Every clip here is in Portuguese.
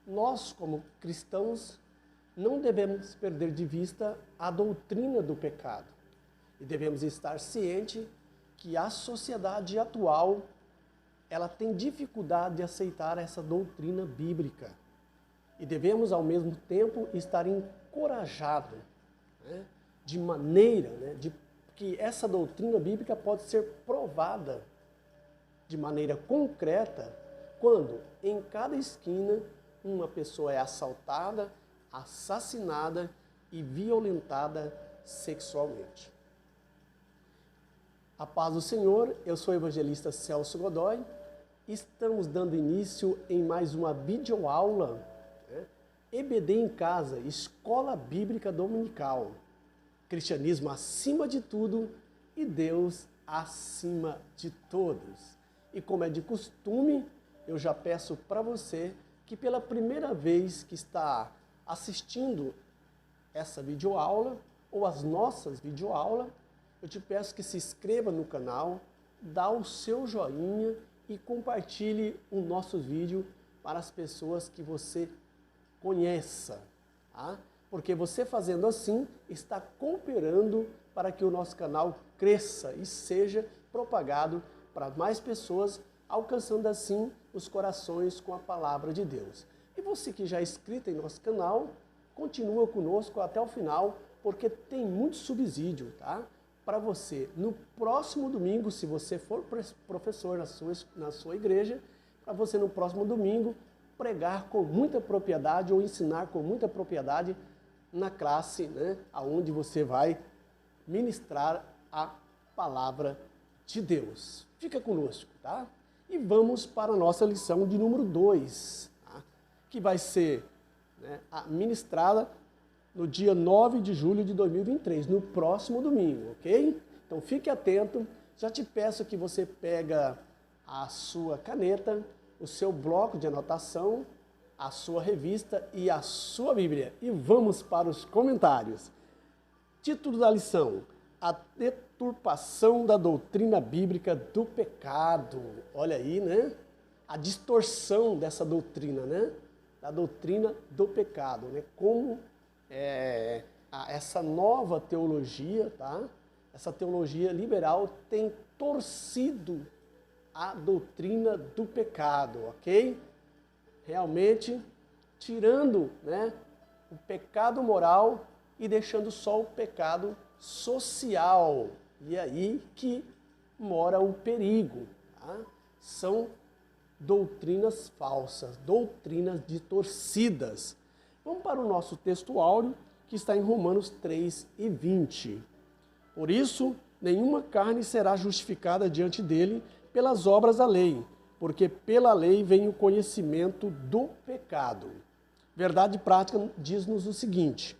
nós, como cristãos, não devemos perder de vista a doutrina do pecado. E devemos estar cientes que a sociedade atual, ela tem dificuldade de aceitar essa doutrina bíblica. E devemos, ao mesmo tempo, estar encorajados, né, de maneira, de que essa doutrina bíblica pode ser provada de maneira concreta quando, em cada esquina, uma pessoa é assaltada, assassinada e violentada sexualmente. A paz do Senhor, eu sou o evangelista Celso Godoy. Estamos dando início em mais uma videoaula, EBD em Casa, Escola Bíblica Dominical. Cristianismo acima de tudo e Deus acima de todos. E como é de costume, eu já peço para você que pela primeira vez que está assistindo essa videoaula ou as nossas videoaulas, eu te peço que se inscreva no canal, dá o seu joinha e compartilhe o nosso vídeo para as pessoas que você conheça, tá? Porque você fazendo assim está cooperando para que o nosso canal cresça e seja propagado para mais pessoas, alcançando assim os corações com a palavra de Deus. E você que já é inscrito em nosso canal, continua conosco até o final, porque tem muito subsídio, tá? Para você, no próximo domingo, se você for professor na sua igreja, para você no próximo domingo pregar com muita propriedade ou ensinar com muita propriedade na classe, aonde você vai ministrar a palavra de Deus. Fica conosco, tá? E vamos para a nossa lição de número 2, tá? Que vai ser ministrada no dia 9 de julho de 2023, no próximo domingo, ok? Então fique atento, já te peço que você pega a sua caneta, o seu bloco de anotação, a sua revista e a sua Bíblia. E vamos para os comentários. Título da lição: a deturpação da doutrina bíblica do pecado. Olha aí, a distorção dessa doutrina, da doutrina do pecado, como essa nova teologia, tá? Essa teologia liberal tem torcido a doutrina do pecado, ok? Realmente tirando o pecado moral e deixando só o pecado social. E aí que mora o perigo, tá? São doutrinas falsas, doutrinas distorcidas. Vamos para o nosso texto áureo, que está em Romanos 3:20. Por isso, nenhuma carne será justificada diante dele pelas obras da lei, porque pela lei vem o conhecimento do pecado. Verdade prática diz-nos o seguinte: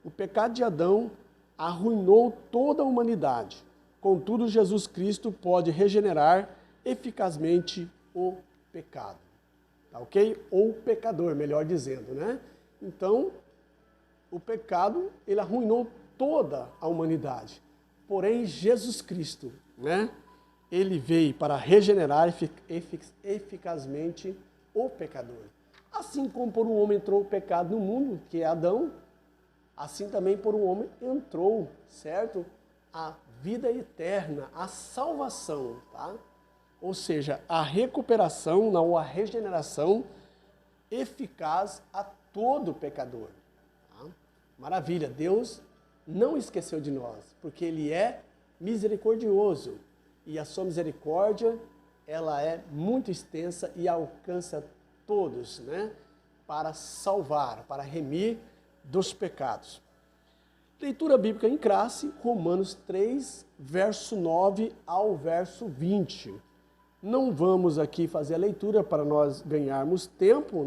o pecado de Adão arruinou toda a humanidade. Contudo, Jesus Cristo pode regenerar eficazmente o pecado. Tá ok? Ou o pecador, melhor dizendo, Então, o pecado, ele arruinou toda a humanidade. Porém, Jesus Cristo, ele veio para regenerar eficazmente o pecador. Assim como por um homem entrou o pecado no mundo, que é Adão, assim também por um homem entrou, certo? A vida eterna, a salvação, tá? Ou seja, a recuperação, ou a regeneração eficaz a todo pecador. Tá? Maravilha, Deus não esqueceu de nós, porque Ele é misericordioso. E a sua misericórdia, ela é muito extensa e alcança todos, para salvar, para remir dos pecados. Leitura bíblica em classe, Romanos 3, verso 9 ao verso 20. Não vamos aqui fazer a leitura para nós ganharmos tempo,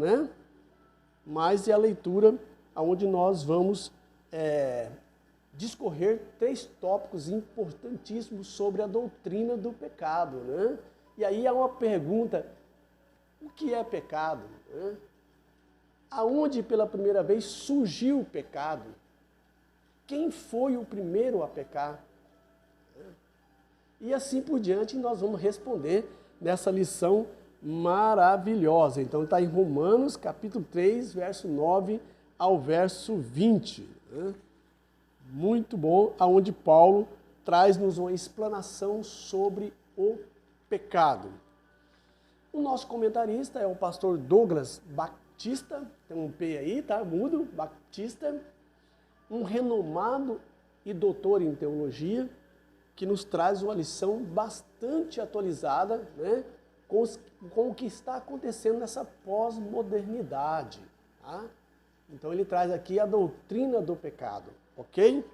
mas é a leitura onde nós vamos discorrer 3 tópicos importantíssimos sobre a doutrina do pecado, E aí há uma pergunta: o que é pecado? Aonde pela primeira vez surgiu o pecado? Quem foi o primeiro a pecar? E assim por diante nós vamos responder nessa lição maravilhosa. Então está em Romanos capítulo 3, verso 9 ao verso 20. Né? Muito bom, aonde Paulo traz-nos uma explanação sobre o pecado. O nosso comentarista é o pastor Douglas Batista, tem um P aí, tá? Mudo, Batista, um renomado e doutor em teologia, que nos traz uma lição bastante atualizada, né? Com o que está acontecendo nessa pós-modernidade. Tá? Então ele traz aqui a doutrina do pecado, ok?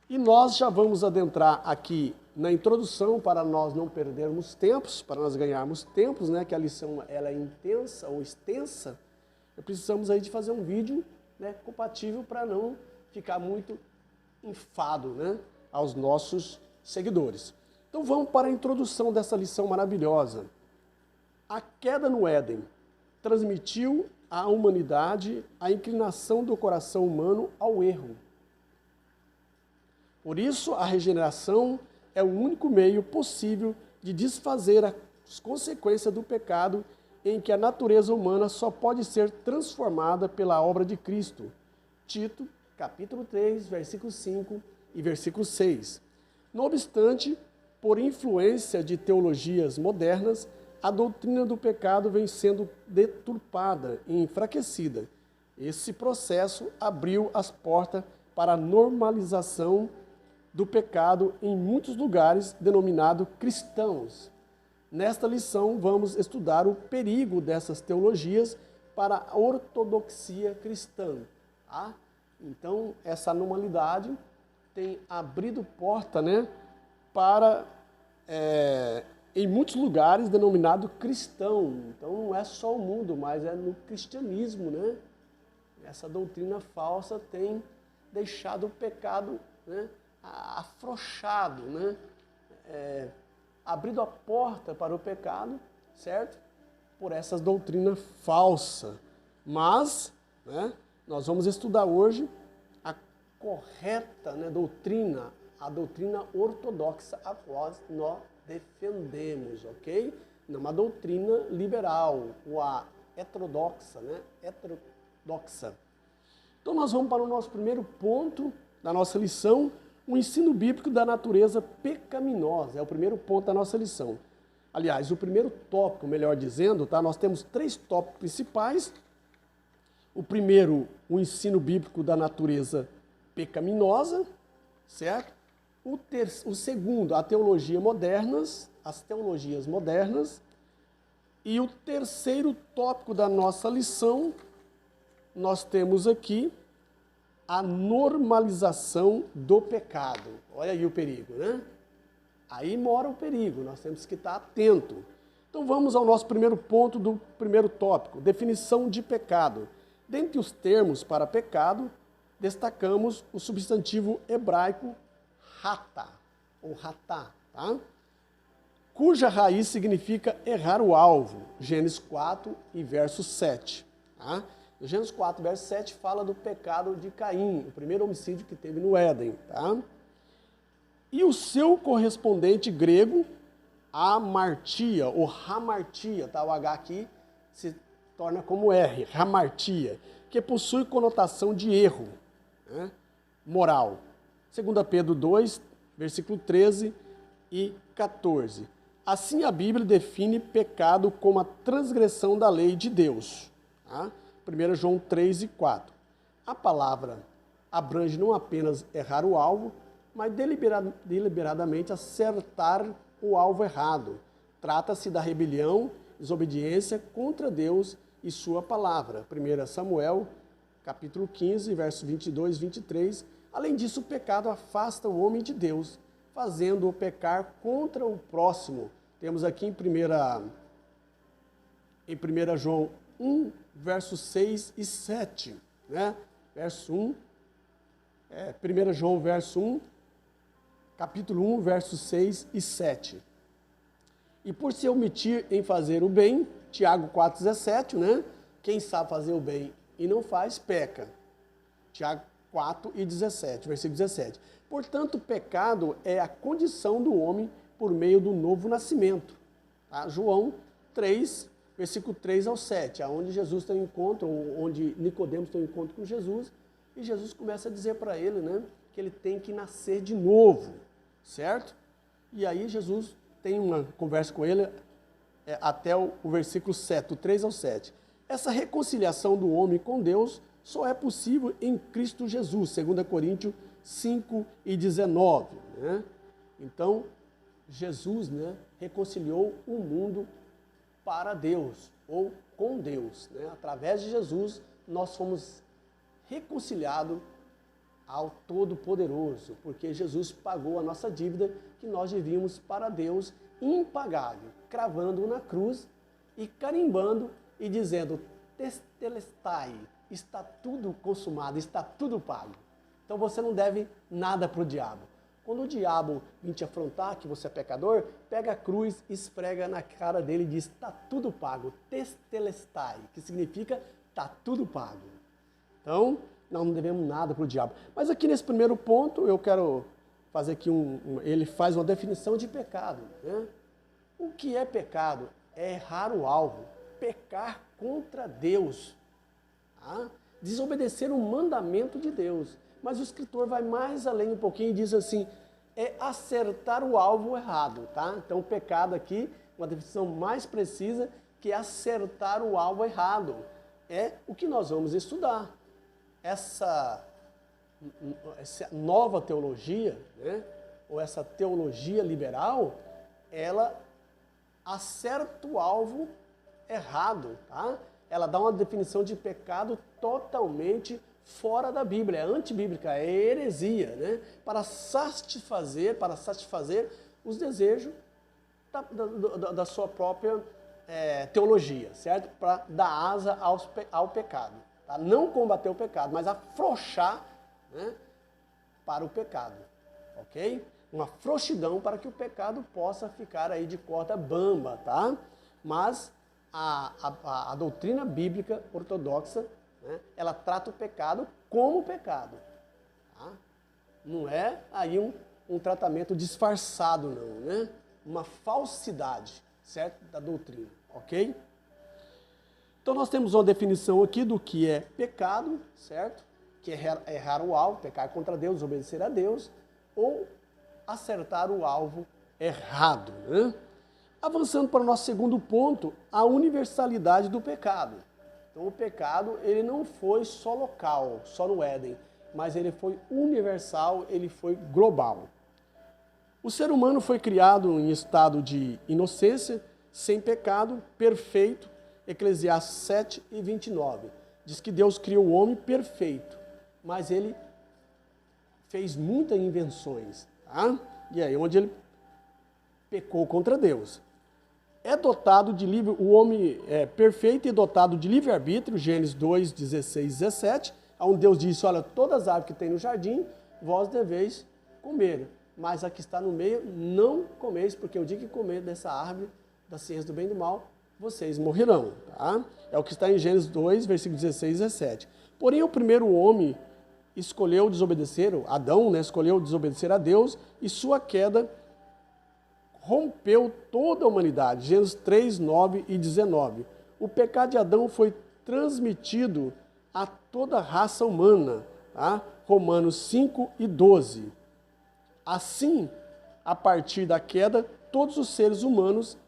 E nós já vamos adentrar aqui na introdução para nós não perdermos tempos, para nós ganharmos tempos, né? Que a lição ela é intensa ou extensa. Precisamos aí de fazer um vídeo, né, compatível para não ficar muito enfado, né, aos nossos seguidores. Então vamos para a introdução dessa lição maravilhosa. A queda no Éden transmitiu à humanidade a inclinação do coração humano ao erro. Por isso, a regeneração é o único meio possível de desfazer as consequências do pecado, em que a natureza humana só pode ser transformada pela obra de Cristo. Tito, capítulo 3, versículo 5 e versículo 6. Não obstante, por influência de teologias modernas, a doutrina do pecado vem sendo deturpada e enfraquecida. Esse processo abriu as portas para a normalização do pecado em muitos lugares denominados cristãos. Nesta lição, vamos estudar o perigo dessas teologias para a ortodoxia cristã. Tá? Então, essa anormalidade tem abrido porta, né, para, em muitos lugares, denominado cristão. Então, não é só o mundo, mas é no cristianismo. Né? Essa doutrina falsa tem deixado o pecado, né, afrouxado, né? Abrido a porta para o pecado, certo? Por essas doutrinas falsas. Mas, né, nós vamos estudar hoje a correta, né, doutrina, a doutrina ortodoxa, a qual nós defendemos, ok? Não uma doutrina liberal, ou a heterodoxa, né? Heterodoxa. Então nós vamos para o nosso primeiro ponto da nossa lição, o ensino bíblico da natureza pecaminosa. É o primeiro ponto da nossa lição. Aliás, o primeiro tópico, melhor dizendo, tá? Nós temos 3 tópicos principais. O primeiro, o ensino bíblico da natureza pecaminosa, certo? O segundo, as teologias modernas. E o terceiro tópico da nossa lição, nós temos aqui a normalização do pecado. Olha aí o perigo, né? Aí mora o perigo, nós temos que estar atento. Então vamos ao nosso primeiro ponto do primeiro tópico, definição de pecado. Dentre os termos para pecado, destacamos o substantivo hebraico rata, ou ratá, tá? Cuja raiz significa errar o alvo, Gênesis 4 e verso 7. Tá? Gênesis 4, verso 7 fala do pecado de Caim, o primeiro homicídio que teve no Éden. Tá? E o seu correspondente grego, amartia, ou hamartia, tá? O H aqui se torna como R, hamartia, que possui conotação de erro, né, moral. 2 Pedro 2, versículo 13 e 14. Assim a Bíblia define pecado como a transgressão da lei de Deus. Tá? 1 João 3 e 4. A palavra abrange não apenas errar o alvo, mas deliberadamente acertar o alvo errado. Trata-se da rebelião, desobediência contra Deus e sua palavra. 1 Samuel, capítulo 15, versos 22 e 23. Além disso, o pecado afasta o homem de Deus, fazendo-o pecar contra o próximo. Temos aqui em 1 João 1, versos 6 e 7. Né? Verso 1, 1 João, verso 1, capítulo 1, versos 6 e 7. E por se omitir em fazer o bem, Tiago 4,17, né? Quem sabe fazer o bem e não faz, peca. Tiago 4 e 17, versículo 17. Portanto, o pecado é a condição do homem por meio do novo nascimento. Tá? João 3, versículo 3 ao 7, onde Jesus tem um encontro, onde Nicodemos tem um encontro com Jesus, e Jesus começa a dizer para ele, né, que ele tem que nascer de novo, certo? E aí Jesus tem uma conversa com ele até o versículo 7, do 3 ao 7. Essa reconciliação do homem com Deus só é possível em Cristo Jesus, 2 Coríntios 5 e 19. Né? Então, Jesus, né, reconciliou o mundo para Deus, ou com Deus. Né? Através de Jesus, nós fomos reconciliados ao Todo-Poderoso, porque Jesus pagou a nossa dívida que nós devíamos para Deus impagável, cravando na cruz e carimbando e dizendo, testelestai, está tudo consumado, está tudo pago. Então você não deve nada para o diabo. Quando o diabo vir te afrontar que você é pecador, pega a cruz, esfrega na cara dele e diz, está tudo pago, testelestai, que significa, está tudo pago. Então, nós não devemos nada para o diabo. Mas aqui nesse primeiro ponto, eu quero fazer aqui ele faz uma definição de pecado. Né? O que é pecado? É errar o alvo, pecar contra Deus, tá? Desobedecer o mandamento de Deus. Mas o escritor vai mais além um pouquinho e diz assim, é acertar o alvo errado. Tá? Então o pecado aqui, uma definição mais precisa, que é acertar o alvo errado. É o que nós vamos estudar. Essa nova teologia, né, ou essa teologia liberal, ela acerta o alvo errado, tá? Ela dá uma definição de pecado totalmente fora da Bíblia, é antibíblica, é heresia, né? Para satisfazer os desejos da sua própria teologia, certo? Para dar asa ao pecado. Tá? Não combater o pecado, mas afrouxar, né, para o pecado, ok? Uma frouxidão para que o pecado possa ficar aí de corda bamba, tá? Mas a doutrina bíblica ortodoxa, né, ela trata o pecado como pecado, tá? Não é aí um tratamento disfarçado, não, né? Uma falsidade, certo? Da doutrina, ok? Então nós temos uma definição aqui do que é pecado, certo? Que é errar o alvo, pecar contra Deus, obedecer a Deus, ou acertar o alvo errado, né? Avançando para o nosso segundo ponto, a universalidade do pecado. Então o pecado, ele não foi só local, só no Éden, mas ele foi universal, ele foi global. O ser humano foi criado em estado de inocência, sem pecado, perfeito. Eclesiastes 7 e 29. Diz que Deus criou o homem perfeito, mas ele fez muitas invenções, tá? E aí onde ele pecou contra Deus. O homem é perfeito e dotado de livre-arbítrio, Gênesis 2, 16 e 17, onde Deus disse, olha, todas as árvores que tem no jardim, vós deveis comer, mas a que está no meio, não comeis, porque o dia que comer dessa árvore, da ciência do bem e do mal, vocês morrerão. Tá? É o que está em Gênesis 2, versículos 16 e 17. Porém, o primeiro homem escolheu desobedecer, Adão, né, escolheu desobedecer a Deus, e sua queda rompeu toda a humanidade. Gênesis 3, 9 e 19. O pecado de Adão foi transmitido a toda a raça humana. Tá? Romanos 5 e 12. Assim, a partir da queda, todos os seres humanos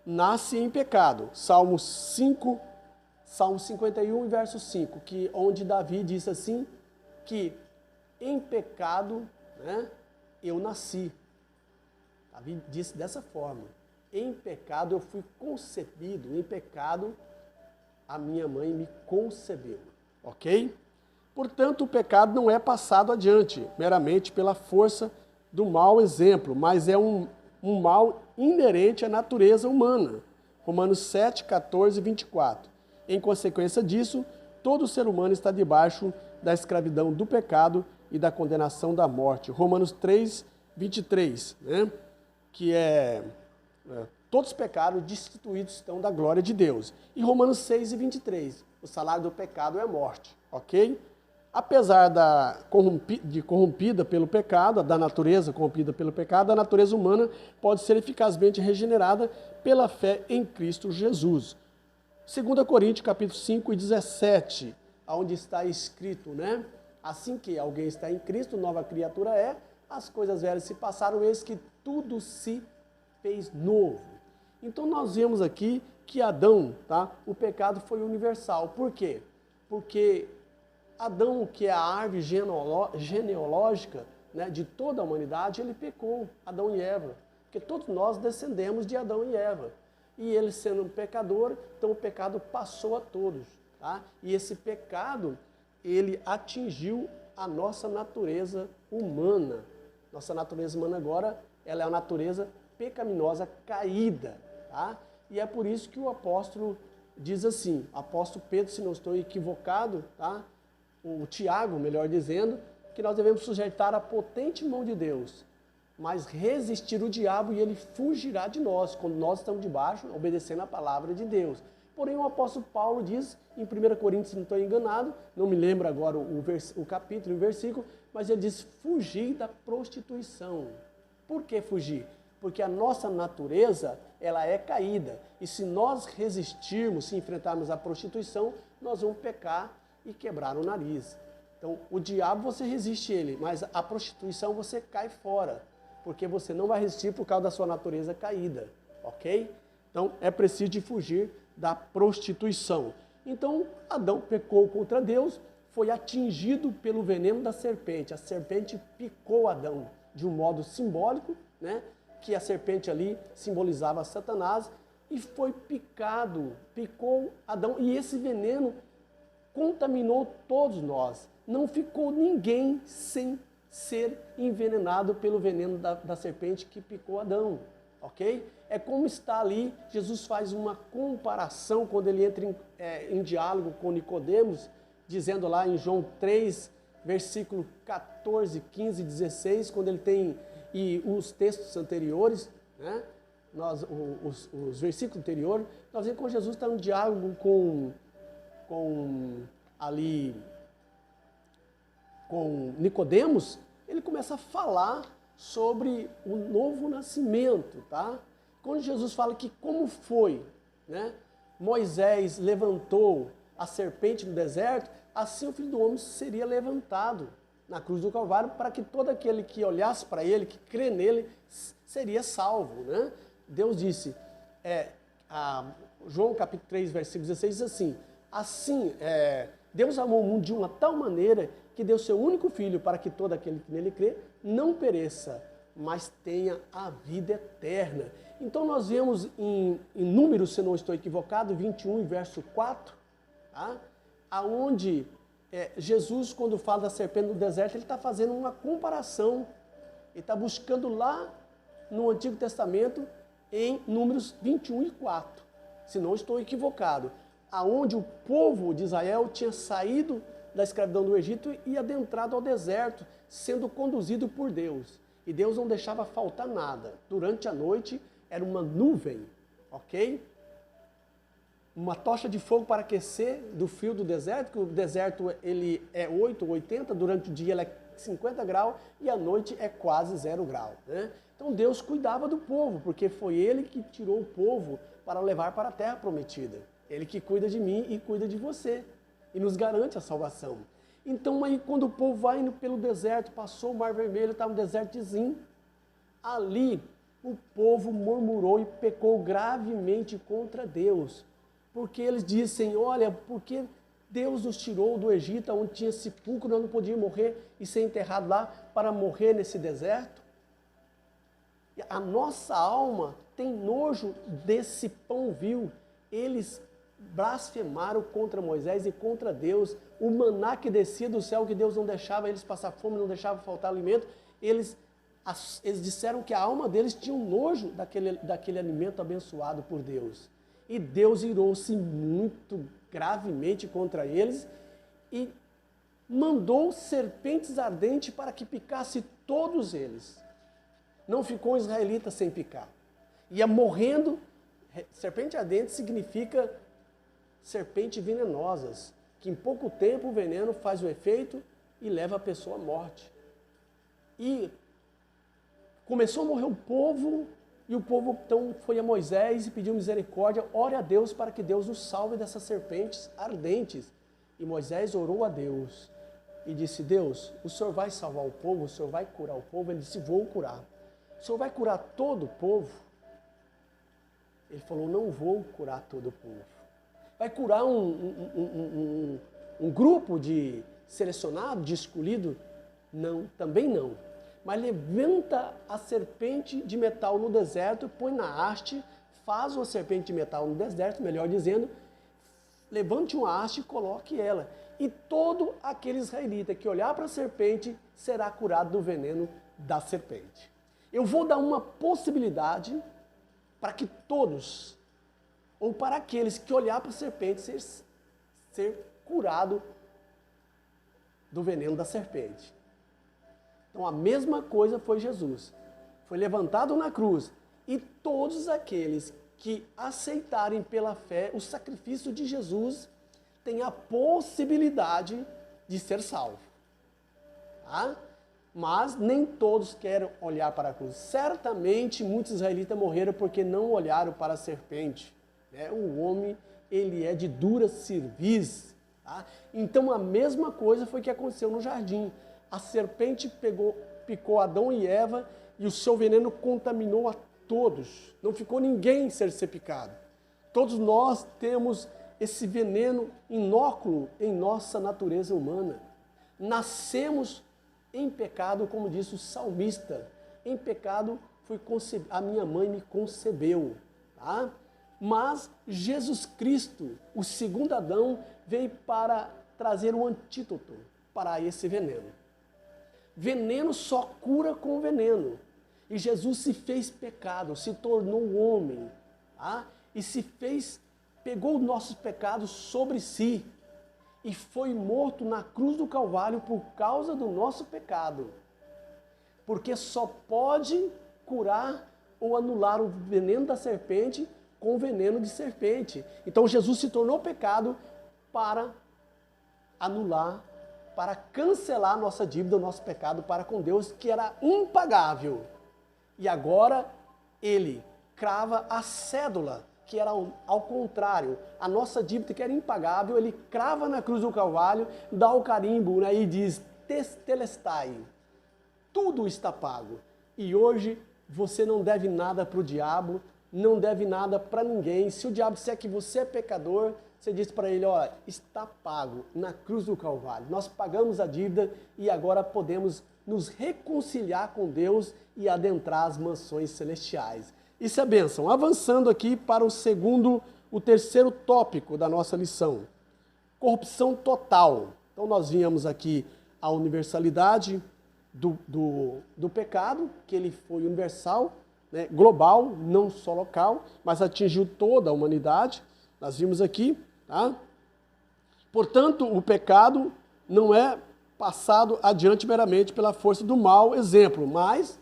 nasce em pecado. Salmo 51, verso 5, onde Davi disse assim, que em pecado, né, eu nasci. Davi disse dessa forma, em pecado eu fui concebido, em pecado a minha mãe me concebeu, ok? Portanto, o pecado não é passado adiante, meramente pela força do mau exemplo, mas é um mal inerente à natureza humana. Romanos 7, 14 e 24. Em consequência disso, todo ser humano está debaixo da escravidão do pecado e da condenação da morte. Romanos 3, 23, né? Que todos os pecados destituídos estão da glória de Deus. E Romanos 6 e 23, o salário do pecado é a morte, ok? Apesar de corrompida pelo pecado, da natureza corrompida pelo pecado, a natureza humana pode ser eficazmente regenerada pela fé em Cristo Jesus. 2 Coríntios, capítulo 5 e 17, onde está escrito, né? Assim que alguém está em Cristo, nova criatura é, as coisas velhas se passaram, eis que tudo se fez novo. Então nós vemos aqui que Adão, tá? O pecado foi universal. Por quê? Porque Adão, que é a árvore genealógica, né, de toda a humanidade, ele pecou, Adão e Eva. Porque todos nós descendemos de Adão e Eva. E ele sendo um pecador, então o pecado passou a todos. Tá? E esse pecado, ele atingiu a nossa natureza humana. Nossa natureza humana agora, ela é uma natureza pecaminosa, caída. Tá? E é por isso que o apóstolo diz assim, apóstolo Pedro, se não estou equivocado, tá? O Tiago, melhor dizendo, que nós devemos sujeitar a potente mão de Deus, mas resistir o diabo e ele fugirá de nós, quando nós estamos debaixo, obedecendo a palavra de Deus. Porém, o apóstolo Paulo diz, em 1 Coríntios, se não estou enganado, não me lembro agora o capítulo e o versículo, mas ele diz, fugir da prostituição. Por que fugir? Porque a nossa natureza, ela é caída. E se nós resistirmos, se enfrentarmos a prostituição, nós vamos pecar e quebrar o nariz. Então, o diabo você resiste ele, mas a prostituição você cai fora, porque você não vai resistir por causa da sua natureza caída, ok? Então, é preciso fugir da prostituição. Então, Adão pecou contra Deus, foi atingido pelo veneno da serpente. A serpente picou Adão de um modo simbólico, né? Que a serpente ali simbolizava Satanás, e foi picou Adão, e esse veneno contaminou todos nós. Não ficou ninguém sem ser envenenado pelo veneno da serpente que picou Adão, ok? É como está ali, Jesus faz uma comparação quando ele entra em diálogo com Nicodemos, dizendo lá em João 3, versículo 14, 15 e 16, quando ele tem e os textos anteriores, né? Os versículos anteriores, nós vemos que Jesus está em diálogo com Nicodemos, ele começa a falar sobre o novo nascimento, tá? Quando Jesus fala que como foi, né? Moisés levantou a serpente no deserto, assim o Filho do Homem seria levantado na cruz do Calvário, para que todo aquele que olhasse para ele, que crê nele, seria salvo, né? Deus disse, João capítulo 3, versículo 16, diz assim, Deus amou o mundo de uma tal maneira que deu seu único filho para que todo aquele que nele crê não pereça, mas tenha a vida eterna. Então nós vemos em Números, se não estou equivocado, 21, verso 4, tá? Aonde Jesus, quando fala da serpente no deserto, ele está fazendo uma comparação. Ele está buscando lá no Antigo Testamento, em Números 21 e 4, se não estou equivocado, aonde o povo de Israel tinha saído da escravidão do Egito e adentrado ao deserto, sendo conduzido por Deus. E Deus não deixava faltar nada. Durante a noite era uma nuvem, ok? Uma tocha de fogo para aquecer do frio do deserto, que o deserto ele é 8 ou 80, durante o dia ele é 50 graus e à noite é quase 0 grau, né? Então Deus cuidava do povo, porque foi Ele que tirou o povo para levar para a terra prometida. Ele que cuida de mim e cuida de você e nos garante a salvação. Então aí quando o povo vai indo pelo deserto, passou o Mar Vermelho, estava um deserto de Zim, ali o povo murmurou e pecou gravemente contra Deus, porque eles dizem, olha, porque Deus nos tirou do Egito, onde tinha sepulcro, nós não podíamos morrer e ser enterrado lá para morrer nesse deserto. A nossa alma tem nojo desse pão vil. Eles blasfemaram contra Moisés e contra Deus. O maná que descia do céu, que Deus não deixava eles passar fome, não deixava faltar alimento, eles disseram que a alma deles tinha um nojo daquele alimento abençoado por Deus. E Deus irou-se muito gravemente contra eles e mandou serpentes ardentes para que picasse todos eles. Não ficou um israelita sem picar. Ia morrendo. Serpente ardente significa serpentes venenosas, que em pouco tempo o veneno faz o efeito e leva a pessoa à morte. E começou a morrer o povo, e o povo então foi a Moisés e pediu misericórdia, ore a Deus para que Deus nos salve dessas serpentes ardentes. E Moisés orou a Deus e disse, Deus, o Senhor vai salvar o povo, o Senhor vai curar o povo? Ele disse, vou curar. O Senhor vai curar todo o povo? Ele falou, não vou curar todo o povo. Vai curar um grupo de selecionado, de escolhido? Não, também não. Mas levanta a serpente de metal no deserto, põe na haste, faz uma serpente de metal no deserto, melhor dizendo, levante uma haste e coloque ela. E todo aquele israelita que olhar para a serpente será curado do veneno da serpente. Eu vou dar uma possibilidade para que todos, ou para aqueles que olhar para a serpente, ser curado do veneno da serpente. Então a mesma coisa foi Jesus. Foi levantado na cruz. E todos aqueles que aceitarem pela fé o sacrifício de Jesus têm a possibilidade de ser salvo. Tá? Mas nem todos querem olhar para a cruz. Certamente muitos israelitas morreram porque não olharam para a serpente. O homem, ele é de dura cerviz. Tá? Então a mesma coisa foi que aconteceu no jardim. A serpente picou Adão e Eva e o seu veneno contaminou a todos. Não ficou ninguém ser picado. Todos nós temos esse veneno inóculo em nossa natureza humana. Nascemos em pecado, como disse o salmista. Em pecado a minha mãe me concebeu. Tá? Mas Jesus Cristo, o segundo Adão, veio para trazer um antídoto para esse veneno. Veneno só cura com veneno. E Jesus se fez pecado, se tornou homem. Tá? E pegou os nossos pecados sobre si. E foi morto na cruz do Calvário por causa do nosso pecado. Porque só pode curar ou anular o veneno da serpente com o veneno de serpente. Então Jesus se tornou pecado para anular, para cancelar nossa dívida, o nosso pecado para com Deus, que era impagável. E agora ele crava a cédula, que era ao contrário. A nossa dívida, que era impagável, ele crava na cruz do Calvário, dá o carimbo, né, e diz, testelestai, tudo está pago. E hoje você não deve nada para o diabo, não deve nada para ninguém. Se o diabo disser que você é pecador, você diz para ele, ó, está pago na cruz do Calvário. Nós pagamos a dívida e agora podemos nos reconciliar com Deus e adentrar as mansões celestiais. Isso é bênção. Avançando aqui para o terceiro tópico da nossa lição. Corrupção total. Então nós vínhamos aqui a universalidade do pecado, que ele foi universal, né, global, não só local, mas atingiu toda a humanidade. Nós vimos aqui, tá? Portanto, o pecado não é passado adiante meramente pela força do mal, exemplo, mas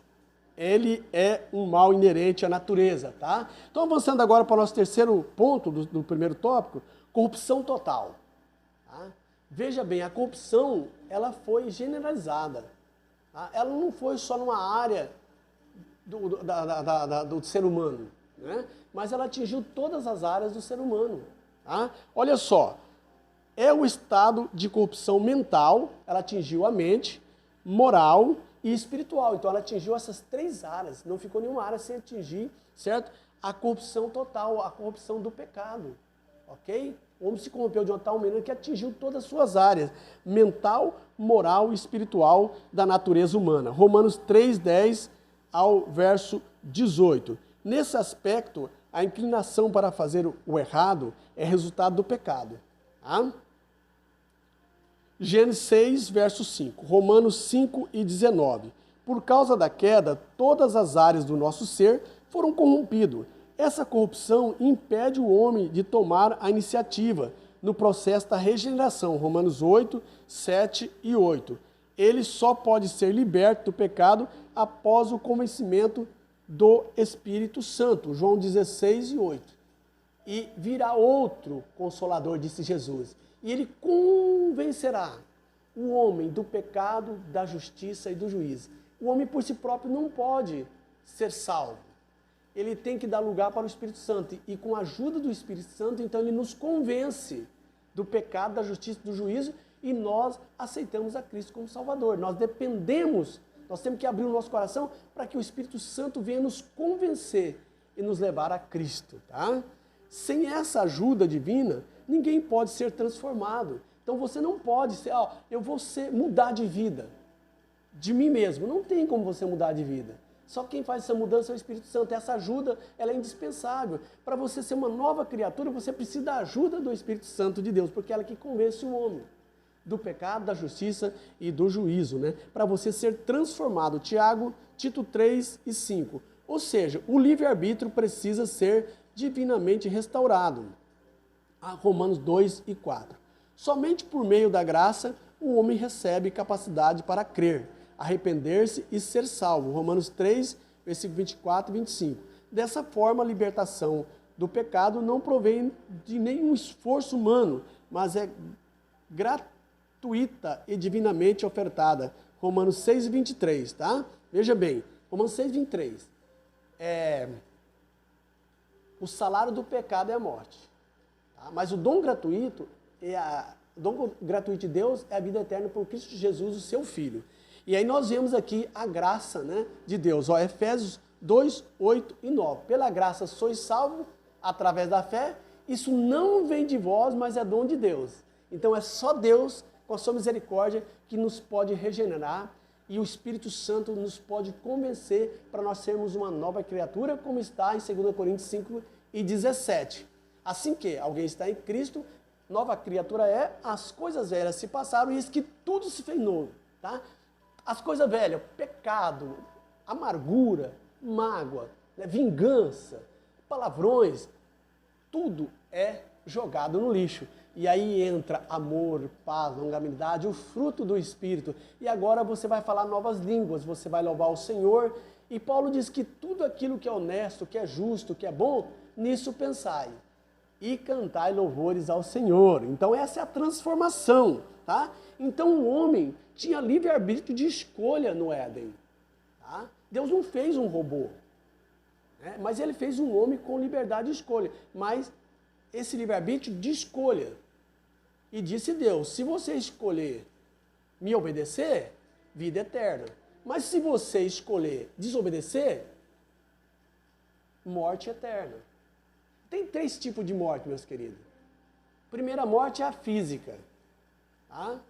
ele é um mal inerente à natureza, tá? Então, avançando agora para o nosso terceiro ponto do primeiro tópico, corrupção total. Tá? Veja bem, a corrupção, ela foi generalizada. Tá? Ela não foi só numa área do ser humano, né? Mas ela atingiu todas as áreas do ser humano. Tá? Olha só, é o estado de corrupção mental, ela atingiu a mente, moral e espiritual. Então ela atingiu essas três áreas, não ficou nenhuma área sem atingir, certo? A corrupção total, a corrupção do pecado, ok? O homem se corrompeu de uma tal maneira que atingiu todas as suas áreas, mental, moral e espiritual da natureza humana. Romanos 3:10 ao verso 18. Nesse aspecto, a inclinação para fazer o errado é resultado do pecado. Tá? Gênesis 6, verso 5. Romanos 5:19. Por causa da queda, todas as áreas do nosso ser foram corrompidas. Essa corrupção impede o homem de tomar a iniciativa no processo da regeneração. Romanos 8, 7 e 8. Ele só pode ser liberto do pecado após o convencimento do Espírito Santo, João 16 e 8. E virá outro Consolador, disse Jesus. E ele convencerá o homem do pecado, da justiça e do juízo. O homem por si próprio não pode ser salvo. Ele tem que dar lugar para o Espírito Santo. E com a ajuda do Espírito Santo, então ele nos convence do pecado, da justiça e do juízo, e nós aceitamos a Cristo como Salvador. Nós dependemos, nós temos que abrir o nosso coração para que o Espírito Santo venha nos convencer e nos levar a Cristo, tá? Sem essa ajuda divina, ninguém pode ser transformado. Então você não pode ser, eu vou mudar de vida, de mim mesmo. Não tem como você mudar de vida. Só quem faz essa mudança é o Espírito Santo. Essa ajuda, ela é indispensável. Para você ser uma nova criatura, você precisa da ajuda do Espírito Santo de Deus, porque ela é que convence o homem do pecado, da justiça e do juízo, né? Para você ser transformado. Tito 3 e 5. Ou seja, o livre-arbítrio precisa ser divinamente restaurado. Romanos 2 e 4. Somente por meio da graça o homem recebe capacidade para crer, arrepender-se e ser salvo. Romanos 3, versículo 24 e 25. Dessa forma, a libertação do pecado não provém de nenhum esforço humano, mas é gratuita e divinamente ofertada. Romanos 6, 23, tá? Veja bem, Romanos 6, 23. O salário do pecado é a morte. Tá? Mas o dom gratuito de Deus é a vida eterna por Cristo Jesus, o seu Filho. E aí nós vemos aqui a graça, né, de Deus. Efésios 2, 8 e 9. Pela graça sois salvos através da fé. Isso não vem de vós, mas é dom de Deus. Então é só Deus, com a sua misericórdia, que nos pode regenerar. E o Espírito Santo nos pode convencer para nós sermos uma nova criatura, como está em 2 Coríntios 5 e 17. Assim que alguém está em Cristo, nova criatura é, as coisas velhas se passaram e eis que tudo se fez novo. Tá? As coisas velhas, pecado, amargura, mágoa, né, vingança, palavrões, tudo é jogado no lixo. E aí entra amor, paz, longanimidade, o fruto do Espírito. E agora você vai falar novas línguas, você vai louvar o Senhor. E Paulo diz que tudo aquilo que é honesto, que é justo, que é bom, nisso pensai. E cantai louvores ao Senhor. Então essa é a transformação, tá? Então o homem tinha livre-arbítrio de escolha no Éden. Tá? Deus não fez um robô, né? Mas ele fez um homem com liberdade de escolha. Mas esse livre-arbítrio de escolha. E disse Deus, se você escolher me obedecer, vida eterna. Mas se você escolher desobedecer, morte eterna. Tem 3 tipos de morte, meus queridos. Primeira morte é a física. Tá?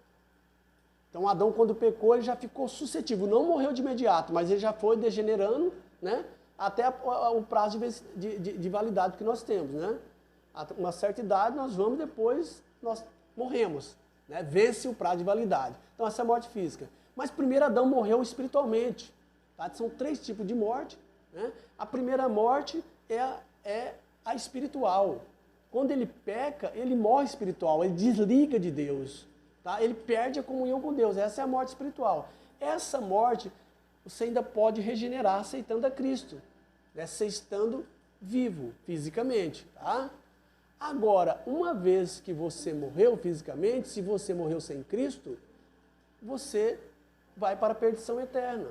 Então Adão, quando pecou, ele já ficou suscetível. Não morreu de imediato, mas ele já foi degenerando, né? Até o prazo de validade que nós temos, né? A uma certa idade nós vamos, depois nós morremos, né? Vence o prazo de validade. Então essa é a morte física. Mas primeiro Adão morreu espiritualmente. Tá? São 3 tipos de morte, né? A primeira morte é a espiritual. Quando ele peca, ele morre espiritual, ele desliga de Deus. Tá? Ele perde a comunhão com Deus. Essa é a morte espiritual. Essa morte você ainda pode regenerar aceitando a Cristo, né? Você estando vivo fisicamente. Tá? Agora, uma vez que você morreu fisicamente, se você morreu sem Cristo, você vai para a perdição eterna.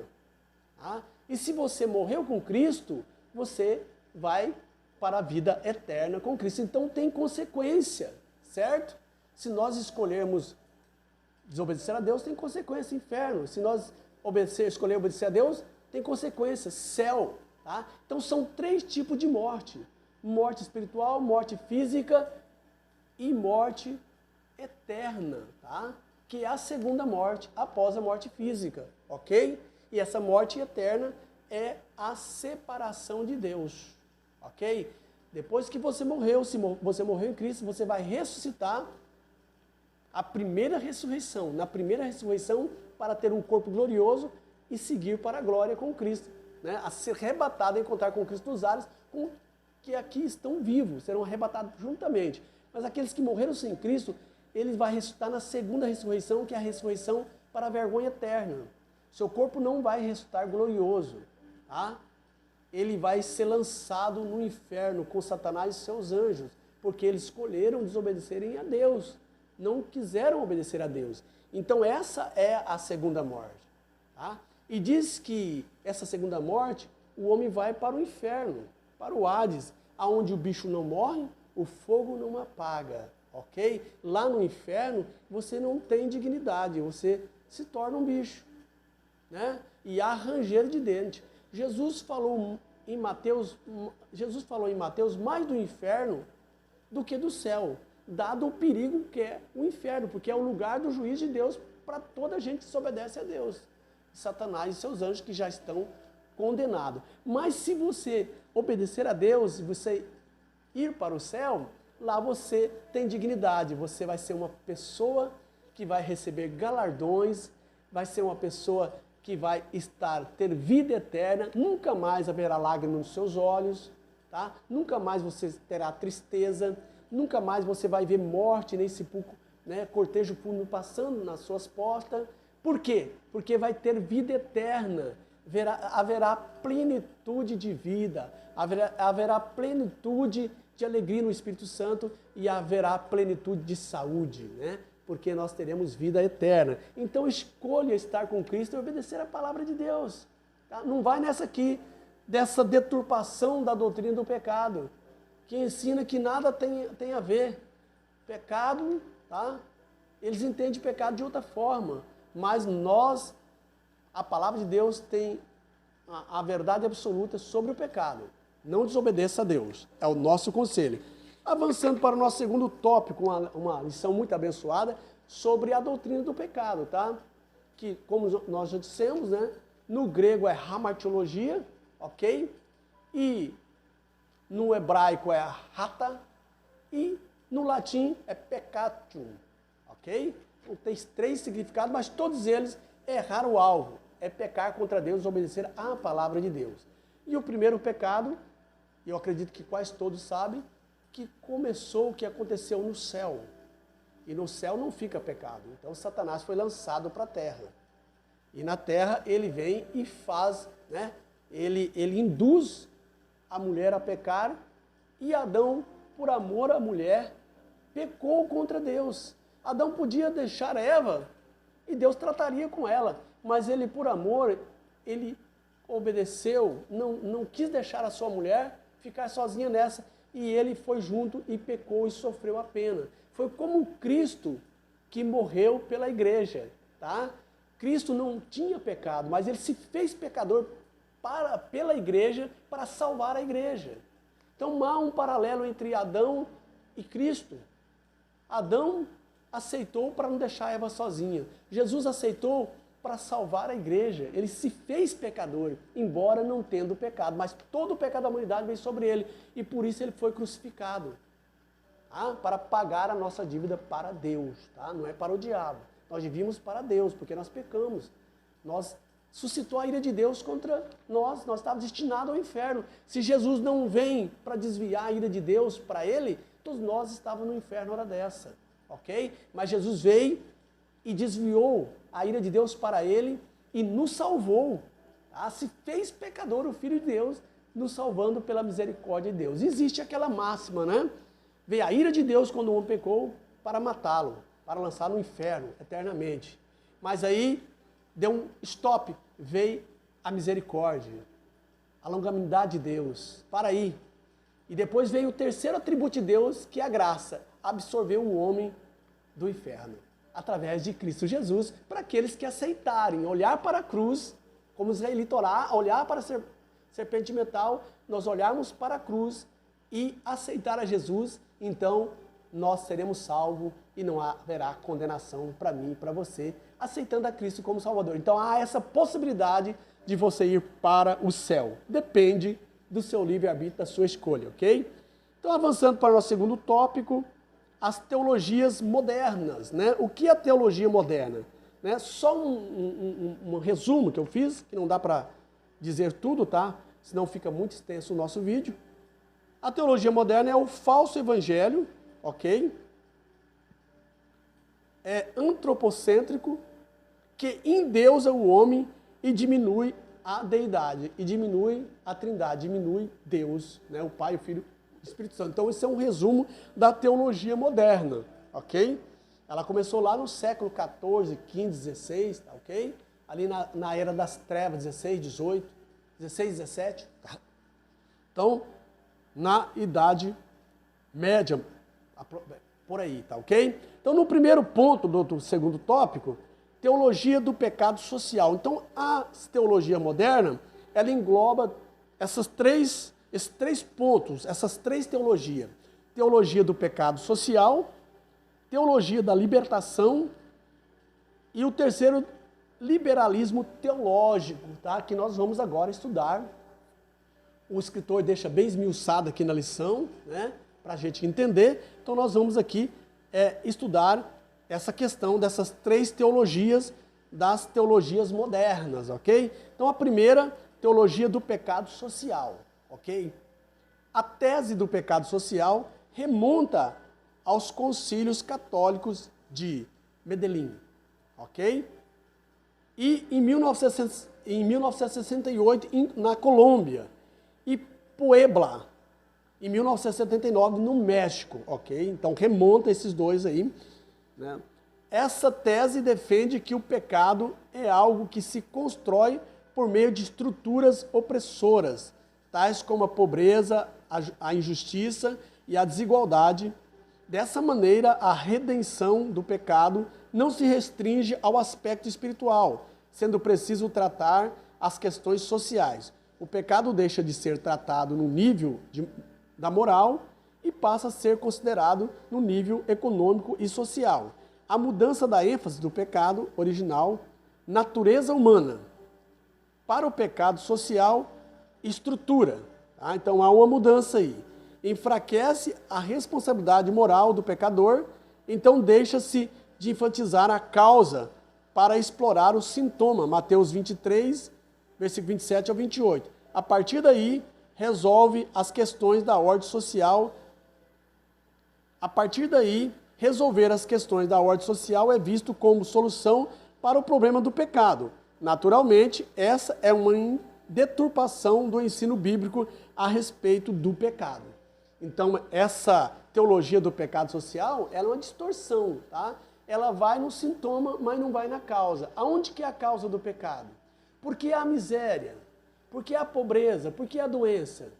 Tá? E se você morreu com Cristo, você vai para a vida eterna com Cristo. Então tem consequência, certo? Se nós escolhermos desobedecer a Deus, tem consequência, inferno. Se nós escolher obedecer a Deus, tem consequência, céu. Tá? Então são 3 tipos de morte. Morte espiritual, morte física e morte eterna, tá? Que é a segunda morte após a morte física, ok? E essa morte eterna é a separação de Deus, ok? Depois que você morreu, se você morreu em Cristo, você vai ressuscitar a primeira ressurreição, na primeira ressurreição para ter um corpo glorioso e seguir para a glória com Cristo, né? A ser arrebatado e encontrar com Cristo nos ares, com que aqui estão vivos, serão arrebatados juntamente. Mas aqueles que morreram sem Cristo, eles vão ressuscitar na segunda ressurreição, que é a ressurreição para a vergonha eterna. Seu corpo não vai ressuscitar glorioso, tá? Ele vai ser lançado no inferno com Satanás e seus anjos, porque eles escolheram desobedecerem a Deus. não quiseram obedecer a Deus. Então essa é a segunda morte. Tá? E diz que essa segunda morte, o homem vai para o inferno, para o Hades, aonde o bicho não morre, o fogo não apaga, ok? Lá no inferno, você não tem dignidade, você se torna um bicho, né? E há ranger de dente. Jesus falou em Mateus mais do inferno do que do céu, dado o perigo que é o inferno, porque é o lugar do juízo de Deus para toda gente que desobedece a Deus. Satanás e seus anjos que já estão condenados. Mas se você obedecer a Deus, você ir para o céu, lá você tem dignidade, você vai ser uma pessoa que vai receber galardões, vai ser uma pessoa que vai ter vida eterna, nunca mais haverá lágrima nos seus olhos, tá? Nunca mais você terá tristeza, nunca mais você vai ver morte nem sepulcro, né, cortejo fúnebre passando nas suas portas. Por quê? Porque vai ter vida eterna, haverá plenitude de vida, haverá plenitude de alegria no Espírito Santo e haverá plenitude de saúde, né? Porque nós teremos vida eterna. Então escolha estar com Cristo e obedecer a palavra de Deus. Tá? Não vai nessa aqui, dessa deturpação da doutrina do pecado, que ensina que nada tem a ver. Pecado, tá? Eles entendem pecado de outra forma, mas a palavra de Deus tem a verdade absoluta sobre o pecado. Não desobedeça a Deus, é o nosso conselho. Avançando para o nosso segundo tópico, uma lição muito abençoada sobre a doutrina do pecado, tá? Que, como nós já dissemos, né? No grego é hamartiologia, ok? E no hebraico é rata, e no latim é peccatium, ok? Então, tem 3 significados, mas todos eles é errar o alvo, é pecar contra Deus, obedecer à palavra de Deus. E o primeiro pecado, eu acredito que quase todos sabem, que começou, o que aconteceu no céu. E no céu não fica pecado. Então Satanás foi lançado para a terra. E na terra ele vem e faz, né? Ele induz a mulher a pecar, e Adão, por amor à mulher, pecou contra Deus. Adão podia deixar Eva e Deus trataria com ela, mas ele, por amor, ele obedeceu, não quis deixar a sua mulher ficar sozinha nessa, e ele foi junto e pecou e sofreu a pena. Foi como Cristo que morreu pela igreja, tá? Cristo não tinha pecado, mas ele se fez pecador pela igreja para salvar a igreja. Então há um paralelo entre Adão e Cristo. Adão aceitou para não deixar Eva sozinha. Jesus aceitou para salvar a igreja. Ele se fez pecador, embora não tendo pecado, mas todo o pecado da humanidade veio sobre ele, e por isso ele foi crucificado, tá? Para pagar a nossa dívida para Deus, tá? Não é para o diabo. Nós devíamos para Deus, porque nós pecamos. Nós suscitou a ira de Deus contra nós estávamos destinados ao inferno. Se Jesus não vem para desviar a ira de Deus para ele, todos nós estávamos no inferno hora dessa, ok? Mas Jesus veio e desviou a ira de Deus para ele e nos salvou. Tá? Se fez pecador o Filho de Deus, nos salvando pela misericórdia de Deus. Existe aquela máxima, né? Veio a ira de Deus quando o homem pecou para matá-lo, para lançá-lo no inferno eternamente. Mas aí deu um stop, veio a misericórdia, a longanimidade de Deus. Para aí. E depois veio o terceiro atributo de Deus, que é a graça. Absorveu o homem do inferno, através de Cristo Jesus, para aqueles que aceitarem, olhar para a cruz, como os israelitas olhar para a serpente de metal, nós olharmos para a cruz e aceitar a Jesus, então nós seremos salvos e não haverá condenação para mim e para você, aceitando a Cristo como Salvador. Então há essa possibilidade de você ir para o céu. Depende do seu livre-arbítrio, da sua escolha, ok? Então avançando para o nosso segundo tópico, as teologias modernas, né? O que é a teologia moderna? Né? Só um resumo que eu fiz, que não dá para dizer tudo, tá? Senão fica muito extenso o nosso vídeo. A teologia moderna é o falso evangelho, ok? É antropocêntrico, que endeusa o homem e diminui a deidade, e diminui a trindade, diminui Deus, né? O Pai, o Filho, Espírito Santo. Então, esse é um resumo da teologia moderna, ok? Ela começou lá no século XIV, XV, XVI, tá ok? Ali na era das trevas, 16, 18, 16, 17. Tá? Então, na Idade Média, por aí, tá ok? Então, no primeiro ponto do segundo tópico, teologia do pecado social. Então, a teologia moderna, ela engloba esses três pontos, essas três teologias. Teologia do pecado social, teologia da libertação e o terceiro, liberalismo teológico, tá? Que nós vamos agora estudar. O escritor deixa bem esmiuçado aqui na lição, né? Para a gente entender. Então nós vamos aqui estudar essa questão dessas três teologias, das teologias modernas, ok? Então a primeira, teologia do pecado social, ok? A tese do pecado social remonta aos concílios católicos de Medellín, ok? E em 1968 na Colômbia e Puebla em 1979 no México, ok? Então remonta esses dois aí, né? Essa tese defende que o pecado é algo que se constrói por meio de estruturas opressoras, tais como a pobreza, a injustiça e a desigualdade. Dessa maneira, a redenção do pecado não se restringe ao aspecto espiritual, sendo preciso tratar as questões sociais. O pecado deixa de ser tratado no nível da moral e passa a ser considerado no nível econômico e social. A mudança da ênfase do pecado original, natureza humana, para o pecado social, estrutura. Tá? Então há uma mudança aí. Enfraquece a responsabilidade moral do pecador, então deixa-se de enfatizar a causa para explorar o sintoma. Mateus 23, versículo 27 ao 28. A partir daí, resolve as questões da ordem social. A partir daí, resolver as questões da ordem social é visto como solução para o problema do pecado. Naturalmente, essa é uma deturpação do ensino bíblico a respeito do pecado. Então, essa teologia do pecado social, ela é uma distorção, tá? Ela vai no sintoma, mas não vai na causa. Aonde que é a causa do pecado? Por que a miséria? Por que a pobreza? Por que a doença?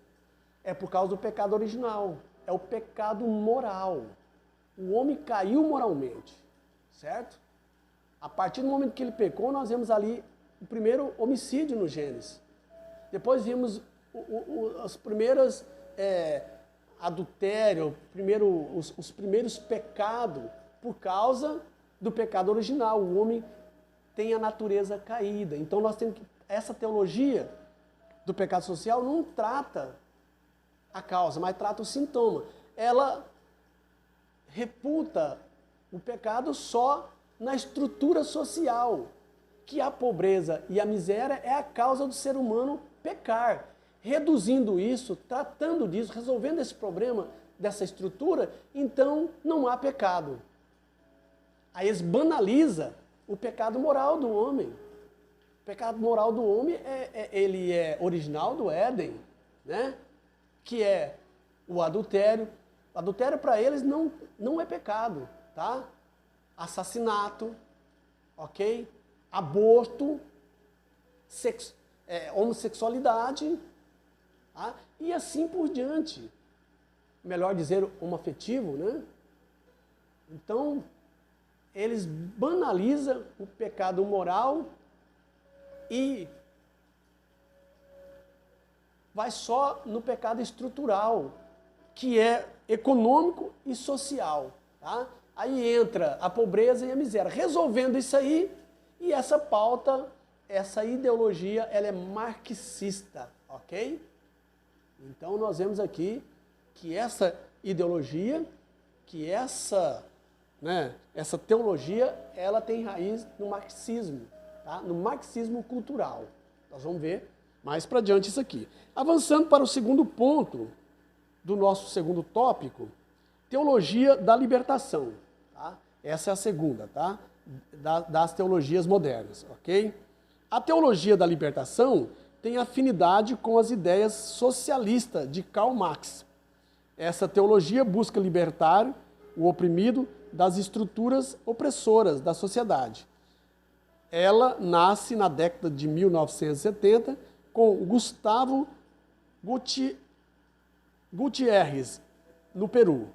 É por causa do pecado original. É o pecado moral. O homem caiu moralmente, certo? A partir do momento que ele pecou, nós vemos ali o primeiro homicídio no Gênesis. Depois vimos as primeiras adultério, os primeiros pecados por causa do pecado original. O homem tem a natureza caída. Então nós temos que, essa teologia do pecado social não trata a causa, mas trata o sintoma. Ela reputa o pecado só na estrutura social, que a pobreza e a miséria é a causa do ser humano pecar. Reduzindo isso, tratando disso, resolvendo esse problema dessa estrutura, então não há pecado. Aí eles banalizam o pecado moral do homem. O pecado moral do homem ele é original do Éden, né? Que é o adultério. O adultério para eles não é pecado, tá? Assassinato, ok? Aborto, homossexualidade, tá? E assim por diante. Melhor dizer, homoafetivo, né? Então, eles banalizam o pecado moral e vai só no pecado estrutural, que é econômico e social, tá? Aí entra a pobreza e a miséria. Resolvendo isso aí, e essa pauta, essa ideologia, ela é marxista, ok? Então nós vemos aqui que essa ideologia, que essa teologia, ela tem raiz no marxismo, tá? No marxismo cultural. Nós vamos ver mais para diante isso aqui. Avançando para o segundo ponto do nosso segundo tópico, teologia da libertação. Tá? Essa é a segunda, tá? Das teologias modernas, ok? A teologia da libertação tem afinidade com as ideias socialistas de Karl Marx. Essa teologia busca libertar o oprimido das estruturas opressoras da sociedade. Ela nasce na década de 1970 com Gustavo Gutierrez, no Peru,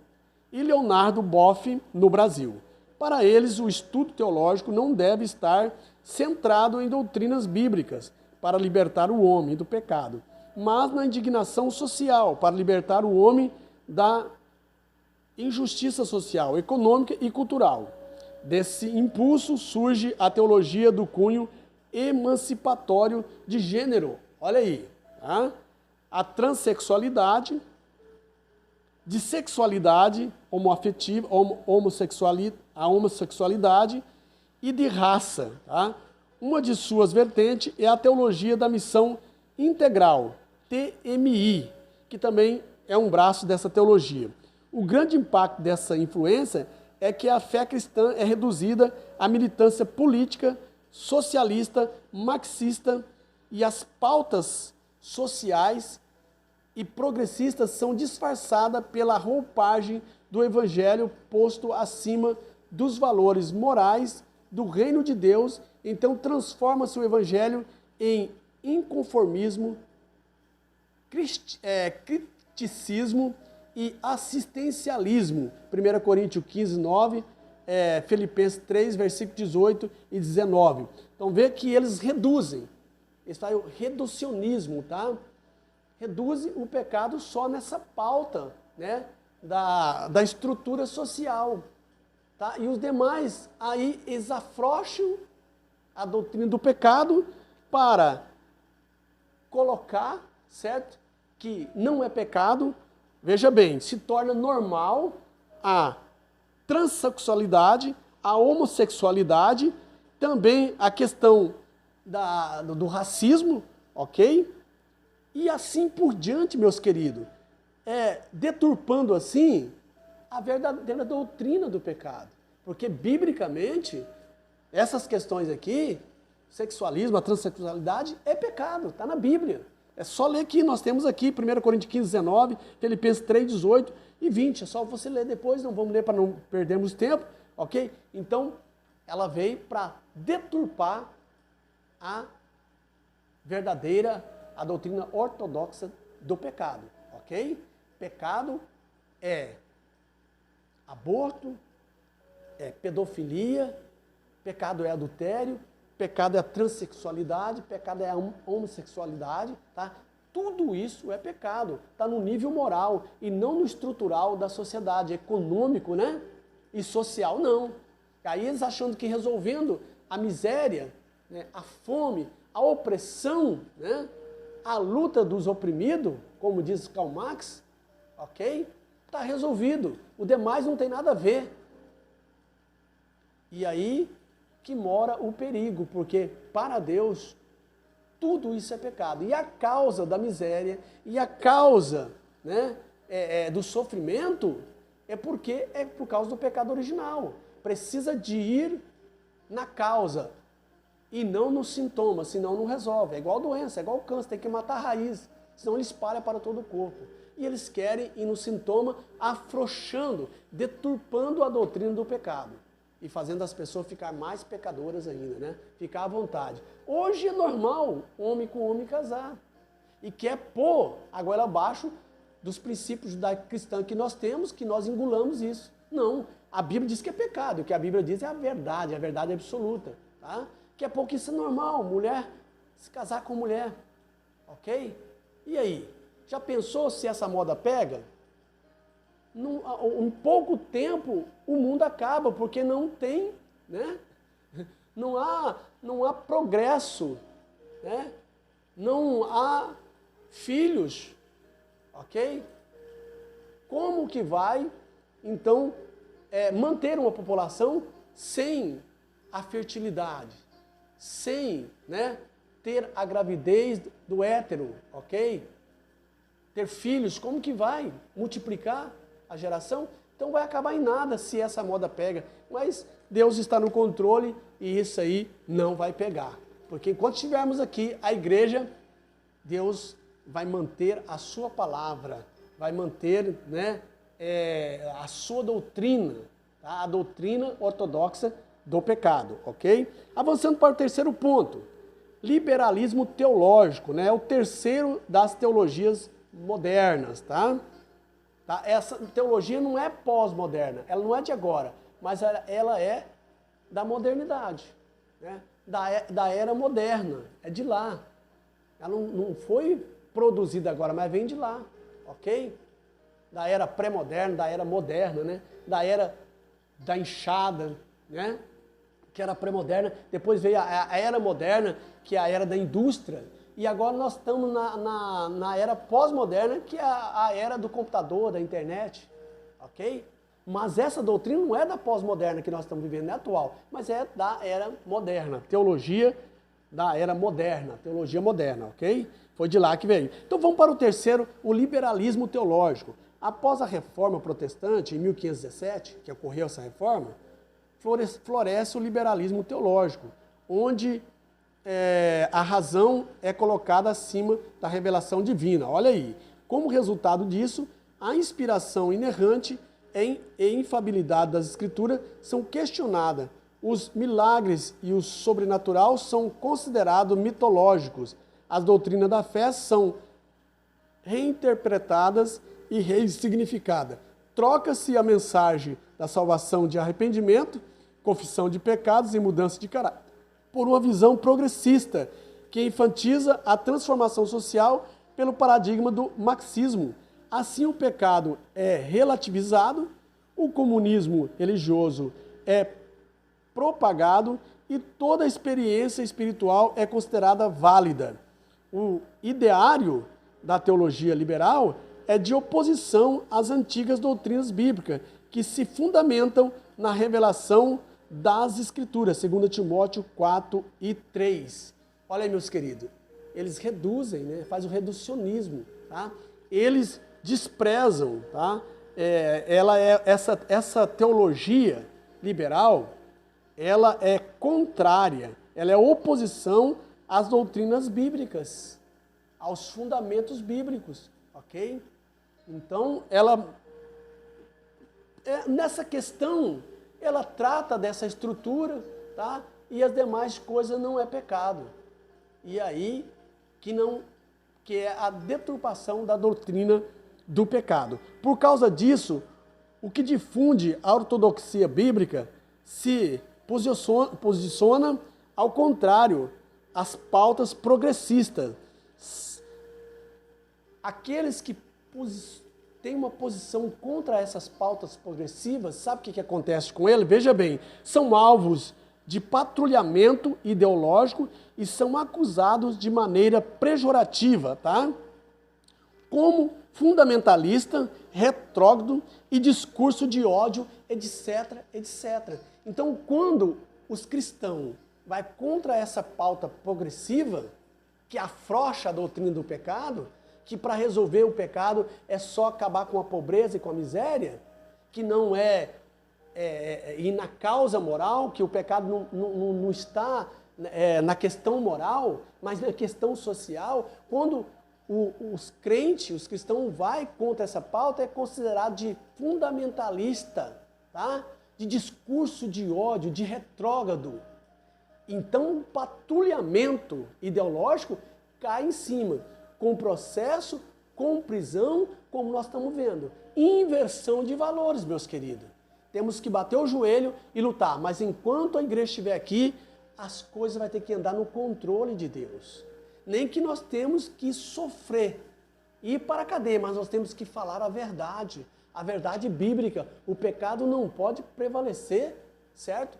e Leonardo Boff, no Brasil. Para eles, o estudo teológico não deve estar centrado em doutrinas bíblicas para libertar o homem do pecado, mas na indignação social para libertar o homem da injustiça social, econômica e cultural. Desse impulso surge a teologia do cunho emancipatório de gênero. Olha aí, tá? A transexualidade, de sexualidade homoafetiva, a homossexualidade e de raça. Tá? Uma de suas vertentes é a teologia da missão integral, TMI, que também é um braço dessa teologia. O grande impacto dessa influência é que a fé cristã é reduzida à militância política, socialista, marxista, e as pautas sociais e progressistas são disfarçadas pela roupagem do evangelho posto acima dos valores morais do reino de Deus. Então transforma-se o evangelho em inconformismo, criticismo e assistencialismo. 1 Coríntios 15, 9, Filipenses 3, versículo 18 e 19. Então vê que eles reduzem. Isso é o reducionismo, tá? Reduzem o pecado só nessa pauta, né? Da estrutura social. Tá? E os demais aí eles afrouxam a doutrina do pecado para colocar, certo? Que não é pecado. Veja bem, se torna normal a transexualidade, a homossexualidade, também a questão do racismo, ok? E assim por diante, meus queridos, deturpando assim a verdadeira doutrina do pecado. Porque, biblicamente, essas questões aqui, sexualismo, a transexualidade, é pecado, está na Bíblia. É só ler aqui, nós temos aqui 1 Coríntios 15, 19, Filipenses 3, 18 e 20. É só você ler depois, não vamos ler para não perdermos tempo, ok? Então, ela veio para deturpar a doutrina ortodoxa do pecado, ok? Pecado é aborto, é pedofilia, pecado é adultério, pecado é a transexualidade, pecado é a homossexualidade, tá? Tudo isso é pecado, está no nível moral e não no estrutural da sociedade, econômico, né? E social, não. Aí eles achando que resolvendo a miséria, né, a fome, a opressão, né, a luta dos oprimidos, como diz Karl Marx, ok? Está resolvido. O demais não tem nada a ver. E aí que mora o perigo, porque para Deus tudo isso é pecado. E a causa da miséria e a causa, né, do sofrimento é por causa do pecado original. Precisa de ir na causa e não no sintoma, senão não resolve. É igual doença, é igual câncer, tem que matar a raiz, senão ele espalha para todo o corpo. E eles querem ir no sintoma, afrouxando, deturpando a doutrina do pecado e fazendo as pessoas ficar mais pecadoras ainda, né? Ficar à vontade. Hoje é normal homem com homem casar e quer pôr a goela abaixo dos princípios da cristã que nós temos, que nós engolamos isso. Não, a Bíblia diz que é pecado, o que a Bíblia diz é a verdade absoluta, tá? Quer pôr que isso é normal, mulher se casar com mulher, ok? E aí, já pensou se essa moda pega? Em pouco tempo o mundo acaba, porque não tem, né? Não há progresso, né? Não há filhos, ok? Como que vai, então, manter uma população sem a fertilidade, sem, né, ter a gravidez do hétero, ok? Ter filhos, como que vai multiplicar a geração? Então vai acabar em nada se essa moda pega. Mas Deus está no controle e isso aí não vai pegar. Porque enquanto estivermos aqui, a igreja, Deus vai manter a sua palavra, vai manter, né, a sua doutrina, tá? A doutrina ortodoxa do pecado, ok? Avançando para o terceiro ponto, liberalismo teológico, né? É o terceiro das teologias modernas, tá? Essa teologia não é pós-moderna, ela não é de agora, mas ela é da modernidade, né? Da era moderna, é de lá. Ela não foi produzida agora, mas vem de lá, ok? Da era pré-moderna, da era moderna, né? Da era da enxada, né? Que era pré-moderna. Depois veio a era moderna, que é a era da indústria. E agora nós estamos na era pós-moderna, que é a era do computador, da internet, ok? Mas essa doutrina não é da pós-moderna que nós estamos vivendo, não é atual, mas é da era moderna, teologia da era moderna, teologia moderna, ok? Foi de lá que veio. Então vamos para o terceiro, o liberalismo teológico. Após a reforma protestante, em 1517, que ocorreu essa reforma, floresce o liberalismo teológico, onde a razão é colocada acima da revelação divina. Olha aí, como resultado disso, a inspiração inerrante e infabilidade das escrituras são questionadas. Os milagres e o sobrenatural são considerados mitológicos. As doutrinas da fé são reinterpretadas e ressignificadas. Troca-se a mensagem da salvação de arrependimento, confissão de pecados e mudança de caráter por uma visão progressista, que enfatiza a transformação social pelo paradigma do marxismo. Assim, o pecado é relativizado, o comunismo religioso é propagado e toda experiência espiritual é considerada válida. O ideário da teologia liberal é de oposição às antigas doutrinas bíblicas, que se fundamentam na revelação das Escrituras, 2 Timóteo 4 e 3. Olha aí, meus queridos, eles reduzem, né? Faz o reducionismo, tá? Eles desprezam, tá? Essa teologia liberal, ela é contrária, ela é oposição às doutrinas bíblicas, aos fundamentos bíblicos, ok? Então, nessa questão, ela trata dessa estrutura, tá? E as demais coisas não é pecado. E aí que é a deturpação da doutrina do pecado. Por causa disso, o que difunde a ortodoxia bíblica se posiciona ao contrário às pautas progressistas. Aqueles que têm uma posição contra essas pautas progressivas, sabe o que acontece com ele? Veja bem, são alvos de patrulhamento ideológico e são acusados de maneira pejorativa, tá? Como fundamentalista, retrógrado e discurso de ódio, etc, etc. Então, quando os cristãos vai contra essa pauta progressiva, que afrouxa a doutrina do pecado, que para resolver o pecado é só acabar com a pobreza e com a miséria, que não ir na causa moral, que o pecado não está na questão moral, mas na questão social, quando os crentes, os cristãos vai contra essa pauta, é considerado de fundamentalista, tá? De discurso de ódio, de retrógrado. Então, o patrulhamento ideológico cai em cima, com processo, com prisão, como nós estamos vendo. Inversão de valores, meus queridos. Temos que bater o joelho e lutar, mas enquanto a igreja estiver aqui, as coisas vão ter que andar no controle de Deus. Nem que nós temos que sofrer, ir para a cadeia, mas nós temos que falar a verdade bíblica. O pecado não pode prevalecer, certo?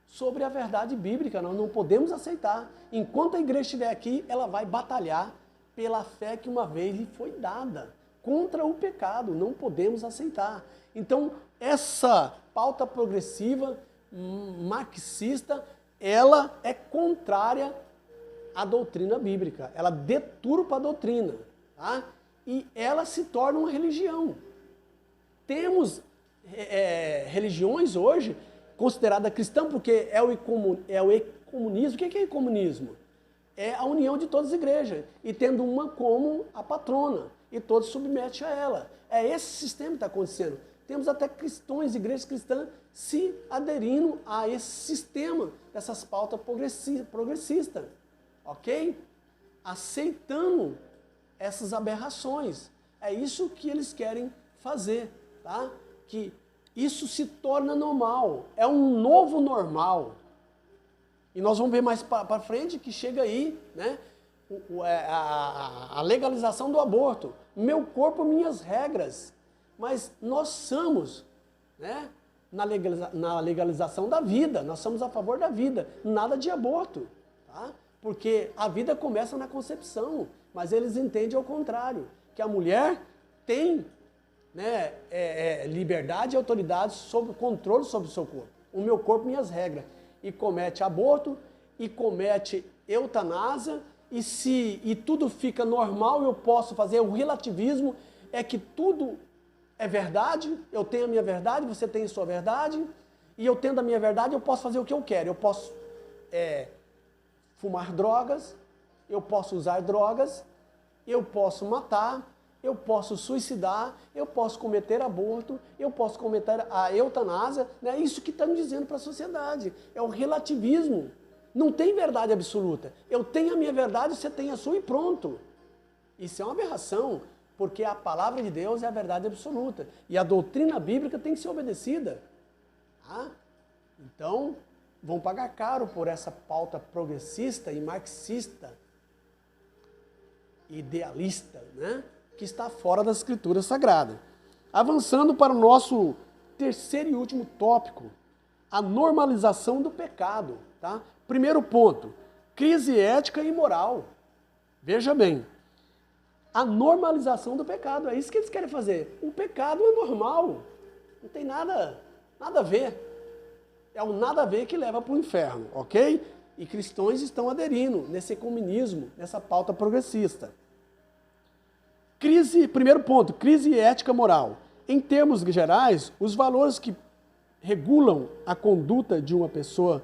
Sobre a verdade bíblica, nós não podemos aceitar. Enquanto a igreja estiver aqui, ela vai batalhar pela fé que uma vez lhe foi dada, contra o pecado, não podemos aceitar. Então, essa pauta progressiva, marxista, ela é contrária à doutrina bíblica, ela deturpa a doutrina, tá? E ela se torna uma religião. Temos religiões hoje consideradas cristãs, porque é o ecumenismo. O que é ecumenismo? É a união de todas as igrejas, e tendo uma como a patrona, e todos submetem a ela. É esse sistema que está acontecendo. temos até cristãos, igrejas cristãs, se aderindo a esse sistema, dessas pautas progressistas, ok? Aceitando essas aberrações. É isso que eles querem fazer, tá? Que isso se torna normal, é um novo normal. E nós vamos ver mais para frente que chega aí, né? A legalização do aborto. Meu corpo, minhas regras. Mas nós somos, né, na legalização da vida. Nós somos a favor da vida. Nada de aborto. Tá? Porque a vida começa na concepção. Mas eles entendem ao contrário. Que a mulher tem, né, liberdade e autoridade sobre o controle sobre o seu corpo. O meu corpo, minhas regras. E comete aborto, e comete eutanásia, e tudo fica normal, eu posso fazer o relativismo, é que tudo é verdade, eu tenho a minha verdade, você tem a sua verdade, e eu tendo a minha verdade, eu posso fazer o que eu quero. Eu posso fumar drogas, eu posso usar drogas, eu posso matar, eu posso suicidar, eu posso cometer aborto, eu posso cometer a eutanásia. É isso que estão dizendo para a sociedade. É o relativismo. Não tem verdade absoluta. Eu tenho a minha verdade, você tem a sua e pronto. Isso é uma aberração, porque a palavra de Deus é a verdade absoluta. E a doutrina bíblica tem que ser obedecida. Tá? Então, vão pagar caro por essa pauta progressista e marxista, idealista, né? Que está fora das Escrituras Sagradas. Avançando para o nosso terceiro e último tópico, a normalização do pecado. Tá? Primeiro ponto, crise ética e moral. Veja bem, a normalização do pecado, é isso que eles querem fazer. O pecado é normal, não tem nada a ver. É o nada a ver que leva para o inferno, ok? E cristãos estão aderindo nesse ecumenismo, nessa pauta progressista. Primeiro ponto, crise ética moral. Em termos gerais, os valores que regulam a conduta de uma pessoa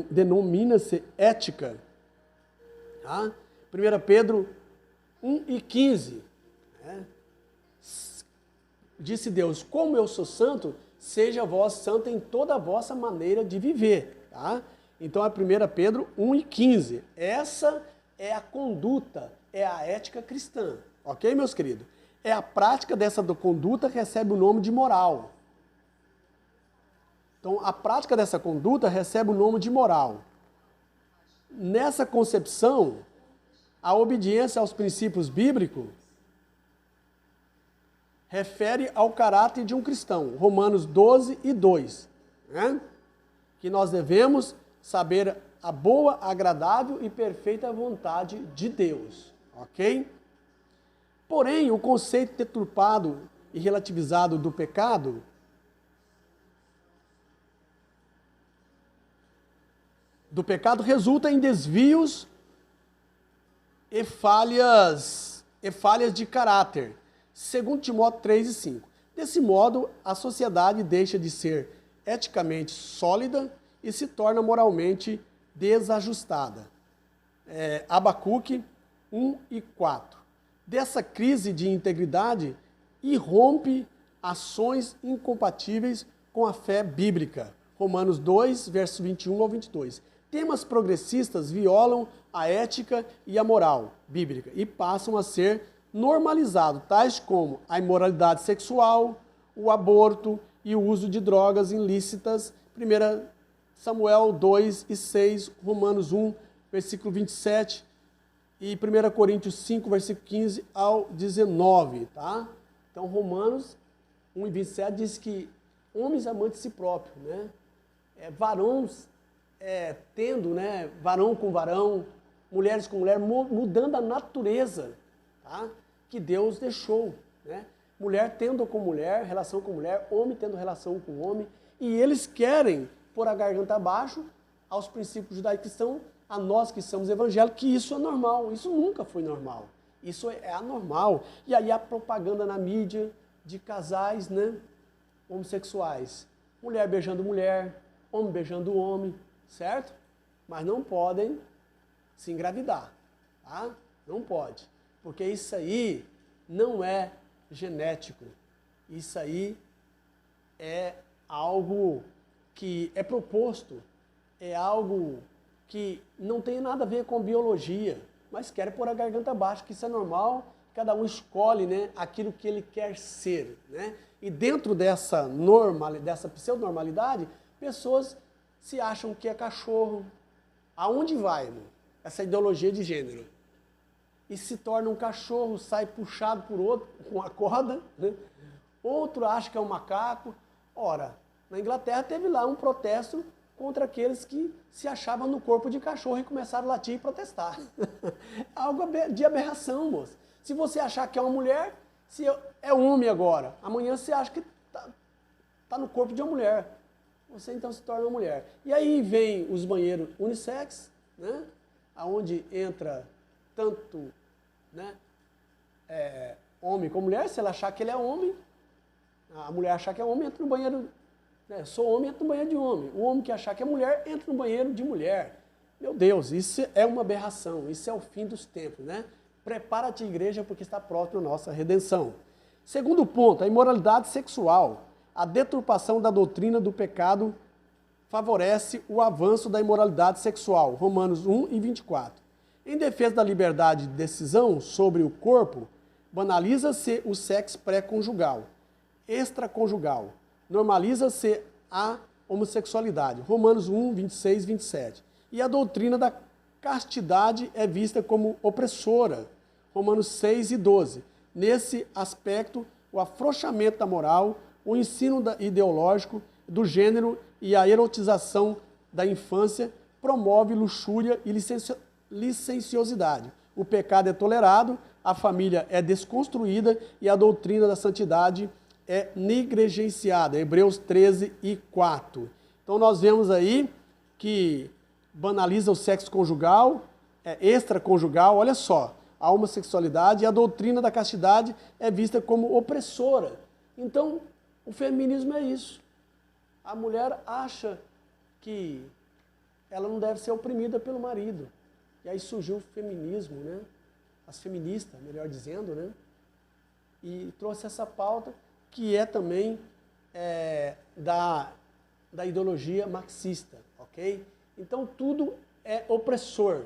denomina-se ética. Tá? 1 Pedro 1:15. Né? Disse Deus, como eu sou santo, seja vós santo em toda a vossa maneira de viver. Tá? Então é 1 Pedro 1:15. Essa é a conduta, é a ética cristã. Ok, meus queridos? É a prática dessa conduta que recebe o nome de moral. Então, a prática dessa conduta recebe o nome de moral. Nessa concepção, a obediência aos princípios bíblicos refere ao caráter de um cristão. Romanos 12:2. Né? Que nós devemos saber a boa, agradável e perfeita vontade de Deus. Ok? Porém, o conceito deturpado e relativizado do pecado resulta em desvios e falhas de caráter, segundo Timóteo 3:5. Desse modo, a sociedade deixa de ser eticamente sólida e se torna moralmente desajustada. Abacuque 1:4. Dessa crise de integridade irrompe ações incompatíveis com a fé bíblica. Romanos 2, versos 21 ao 22. Temas progressistas violam a ética e a moral bíblica e passam a ser normalizados, tais como a imoralidade sexual, o aborto e o uso de drogas ilícitas. 1 Samuel 2:6, Romanos 1, versículo 27 e 1 Coríntios 5, versículo 15 ao 19. Tá? Então, Romanos 1:27 diz que homens amantes de si próprios, né? Varões tendo, né, varão com varão, mulheres com mulher, mudando a natureza, tá? Que Deus deixou. Né? Mulher tendo com mulher, relação com mulher, homem tendo relação com homem, e eles querem pôr a garganta abaixo aos princípios judaico-cristãos, a nós que somos evangélicos, que isso é normal, isso nunca foi normal, isso é anormal. E aí a propaganda na mídia de casais, né, homossexuais, mulher beijando mulher, homem beijando homem, certo? Mas não podem se engravidar, tá? Não pode, porque isso aí não é genético, isso aí é algo que é proposto, é algo que não tem nada a ver com biologia, mas quer pôr a garganta abaixo, que isso é normal, cada um escolhe, né, aquilo que ele quer ser, né? E dentro dessa pseudo-normalidade, pessoas se acham que é cachorro. Aonde vai, irmão? Essa ideologia de gênero? E se torna um cachorro, sai puxado por outro com a corda, né? Outro acha que é um macaco. Ora, na Inglaterra teve lá um protesto contra aqueles que se achavam no corpo de cachorro e começaram a latir e protestar. Algo de aberração, moço. Se você achar que é uma mulher, se é homem agora, amanhã você acha que tá no corpo de uma mulher. Você então se torna uma mulher. E aí vem os banheiros unissex, né? Onde entra tanto, né, homem como mulher. Se ela achar que ele é homem, a mulher achar que é homem, entra no banheiro, né? Sou homem, entra no banheiro de homem. O homem que achar que é mulher, entra no banheiro de mulher. Meu Deus, isso é uma aberração, isso é o fim dos tempos, né? Prepara-te, igreja, porque está próximo a nossa redenção. Segundo ponto, a imoralidade sexual. A deturpação da doutrina do pecado favorece o avanço da imoralidade sexual. Romanos 1 e 24. Em defesa da liberdade de decisão sobre o corpo, banaliza-se o sexo pré-conjugal, extraconjugal. Normaliza-se a homossexualidade. Romanos 1, 26 e 27. E a doutrina da castidade é vista como opressora. Romanos 6 e 12. Nesse aspecto, o afrouxamento da moral, o ensino ideológico do gênero e a erotização da infância promove luxúria e licenciosidade. O pecado é tolerado, a família é desconstruída e a doutrina da santidade é negligenciada. Hebreus 13 e 4. Então nós vemos aí que banaliza o sexo conjugal, extraconjugal, olha só, a homossexualidade e a doutrina da castidade é vista como opressora. Então, o feminismo é isso. A mulher acha que ela não deve ser oprimida pelo marido. E aí surgiu o feminismo, né? As feministas, melhor dizendo, né? E trouxe essa pauta que é também da ideologia marxista, ok? Então tudo é opressor.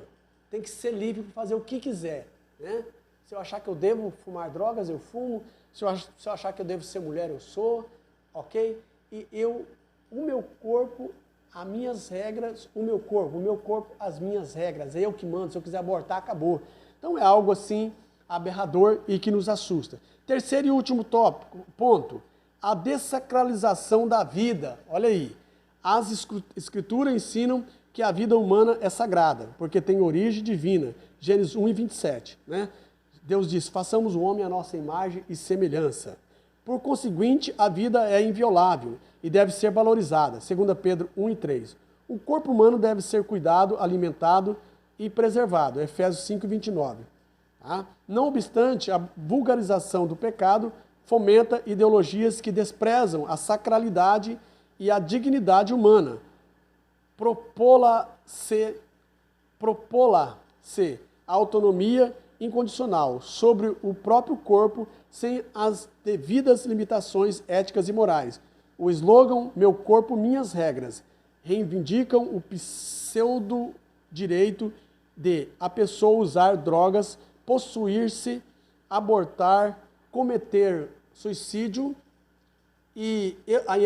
Tem que ser livre para fazer o que quiser, né? Se eu achar que eu devo fumar drogas, eu fumo. Se eu achar que eu devo ser mulher, eu sou, ok? E o meu corpo, as minhas regras, o meu corpo, as minhas regras. É eu que mando, se eu quiser abortar, acabou. Então é algo assim aberrador e que nos assusta. Terceiro e último ponto, a dessacralização da vida. Olha aí, as escrituras ensinam que a vida humana é sagrada, porque tem origem divina. Gênesis 1 e 27, né? Deus diz, façamos o homem à nossa imagem e semelhança. Por conseguinte, a vida é inviolável e deve ser valorizada. 2 Pedro 1 e 3. O corpo humano deve ser cuidado, alimentado e preservado. Efésios 5 e 29. Tá? Não obstante, a vulgarização do pecado fomenta ideologias que desprezam a sacralidade e a dignidade humana. Propô-la-se a autonomia incondicional sobre o próprio corpo sem as devidas limitações éticas e morais. O slogan Meu Corpo, Minhas Regras reivindicam o pseudo-direito de a pessoa usar drogas, possuir-se, abortar, cometer suicídio e a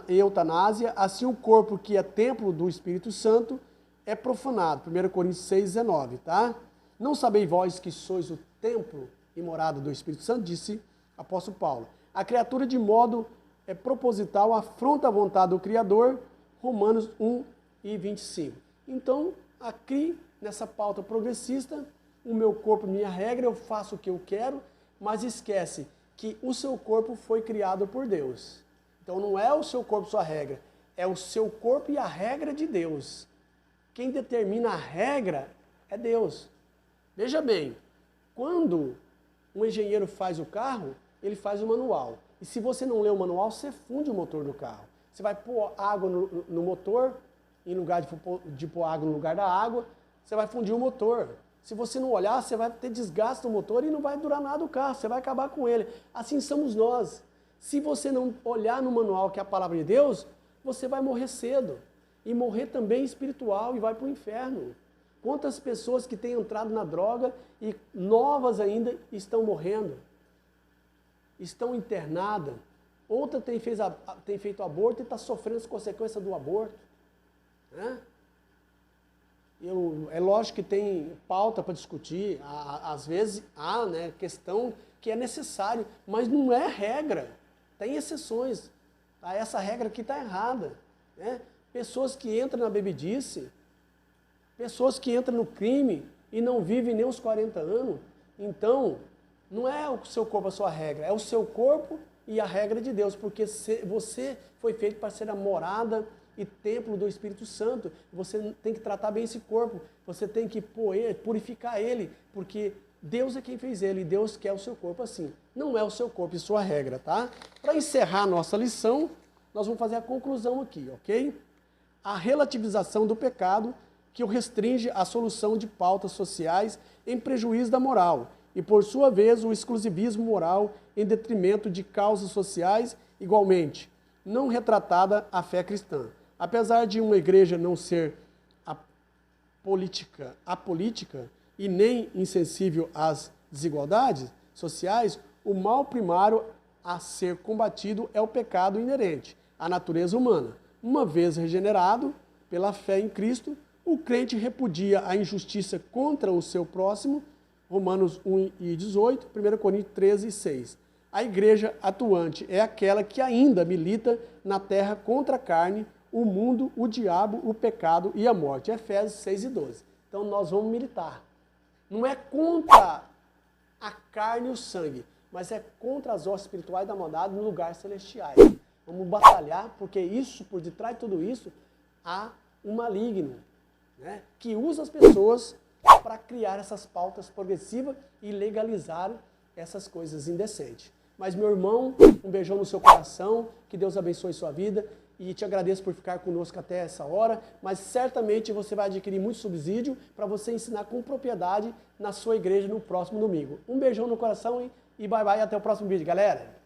eutanásia. Assim o corpo que é templo do Espírito Santo é profanado. 1 Coríntios 6, 19, tá? Não sabeis vós que sois o templo e morada do Espírito Santo, disse apóstolo Paulo. A criatura de modo proposital afronta a vontade do Criador, Romanos 1 e 25. Então, aqui, nessa pauta progressista, o meu corpo, minha regra, eu faço o que eu quero, mas esquece que o seu corpo foi criado por Deus. Então, não é o seu corpo sua regra, é o seu corpo e a regra de Deus. Quem determina a regra é Deus. Veja bem, quando um engenheiro faz o carro, ele faz o manual. E se você não lê o manual, você funde o motor do carro. Você vai pôr água no motor, em lugar de pôr água no lugar da água, você vai fundir o motor. Se você não olhar, você vai ter desgaste no motor e não vai durar nada o carro, você vai acabar com ele. Assim somos nós. Se você não olhar no manual que é a palavra de Deus, você vai morrer cedo. E morrer também espiritual e vai para o inferno. Quantas pessoas que têm entrado na droga e novas ainda estão morrendo? Estão internadas. Outra tem feito aborto e está sofrendo as consequências do aborto. Né? É lógico que tem pauta para discutir, às vezes há, né, questão que é necessário, mas não é regra. Tem exceções. Tá? Essa regra aqui está errada. Né? Pessoas que entram na bebedice, pessoas que entram no crime e não vivem nem os 40 anos. Então, não é o seu corpo a sua regra, é o seu corpo e a regra de Deus, porque você foi feito para ser a morada e templo do Espírito Santo. Você tem que tratar bem esse corpo, você tem que purificar ele, porque Deus é quem fez ele e Deus quer o seu corpo assim. Não é o seu corpo e sua regra, tá? Para encerrar a nossa lição, nós vamos fazer a conclusão aqui, ok? A relativização do pecado que o restringe à solução de pautas sociais em prejuízo da moral e, por sua vez, o exclusivismo moral em detrimento de causas sociais igualmente não retratada a fé cristã. Apesar de uma igreja não ser apolítica e nem insensível às desigualdades sociais, o mal primário a ser combatido é o pecado inerente à natureza humana. Uma vez regenerado pela fé em Cristo, o crente repudia a injustiça contra o seu próximo, Romanos 1:18, 1 Coríntios 13:6. A igreja atuante é aquela que ainda milita na terra contra a carne, o mundo, o diabo, o pecado e a morte. Efésios 6:12. Então nós vamos militar. Não é contra a carne e o sangue, mas é contra as hostes espirituais da maldade no lugar celestiais. Vamos batalhar, porque isso, por detrás de tudo isso, há um maligno, né, que usa as pessoas para criar essas pautas progressivas e legalizar essas coisas indecentes. Mas, meu irmão, um beijão no seu coração, que Deus abençoe sua vida e te agradeço por ficar conosco até essa hora, mas certamente você vai adquirir muito subsídio para você ensinar com propriedade na sua igreja no próximo domingo. Um beijão no coração e bye bye, até o próximo vídeo, galera!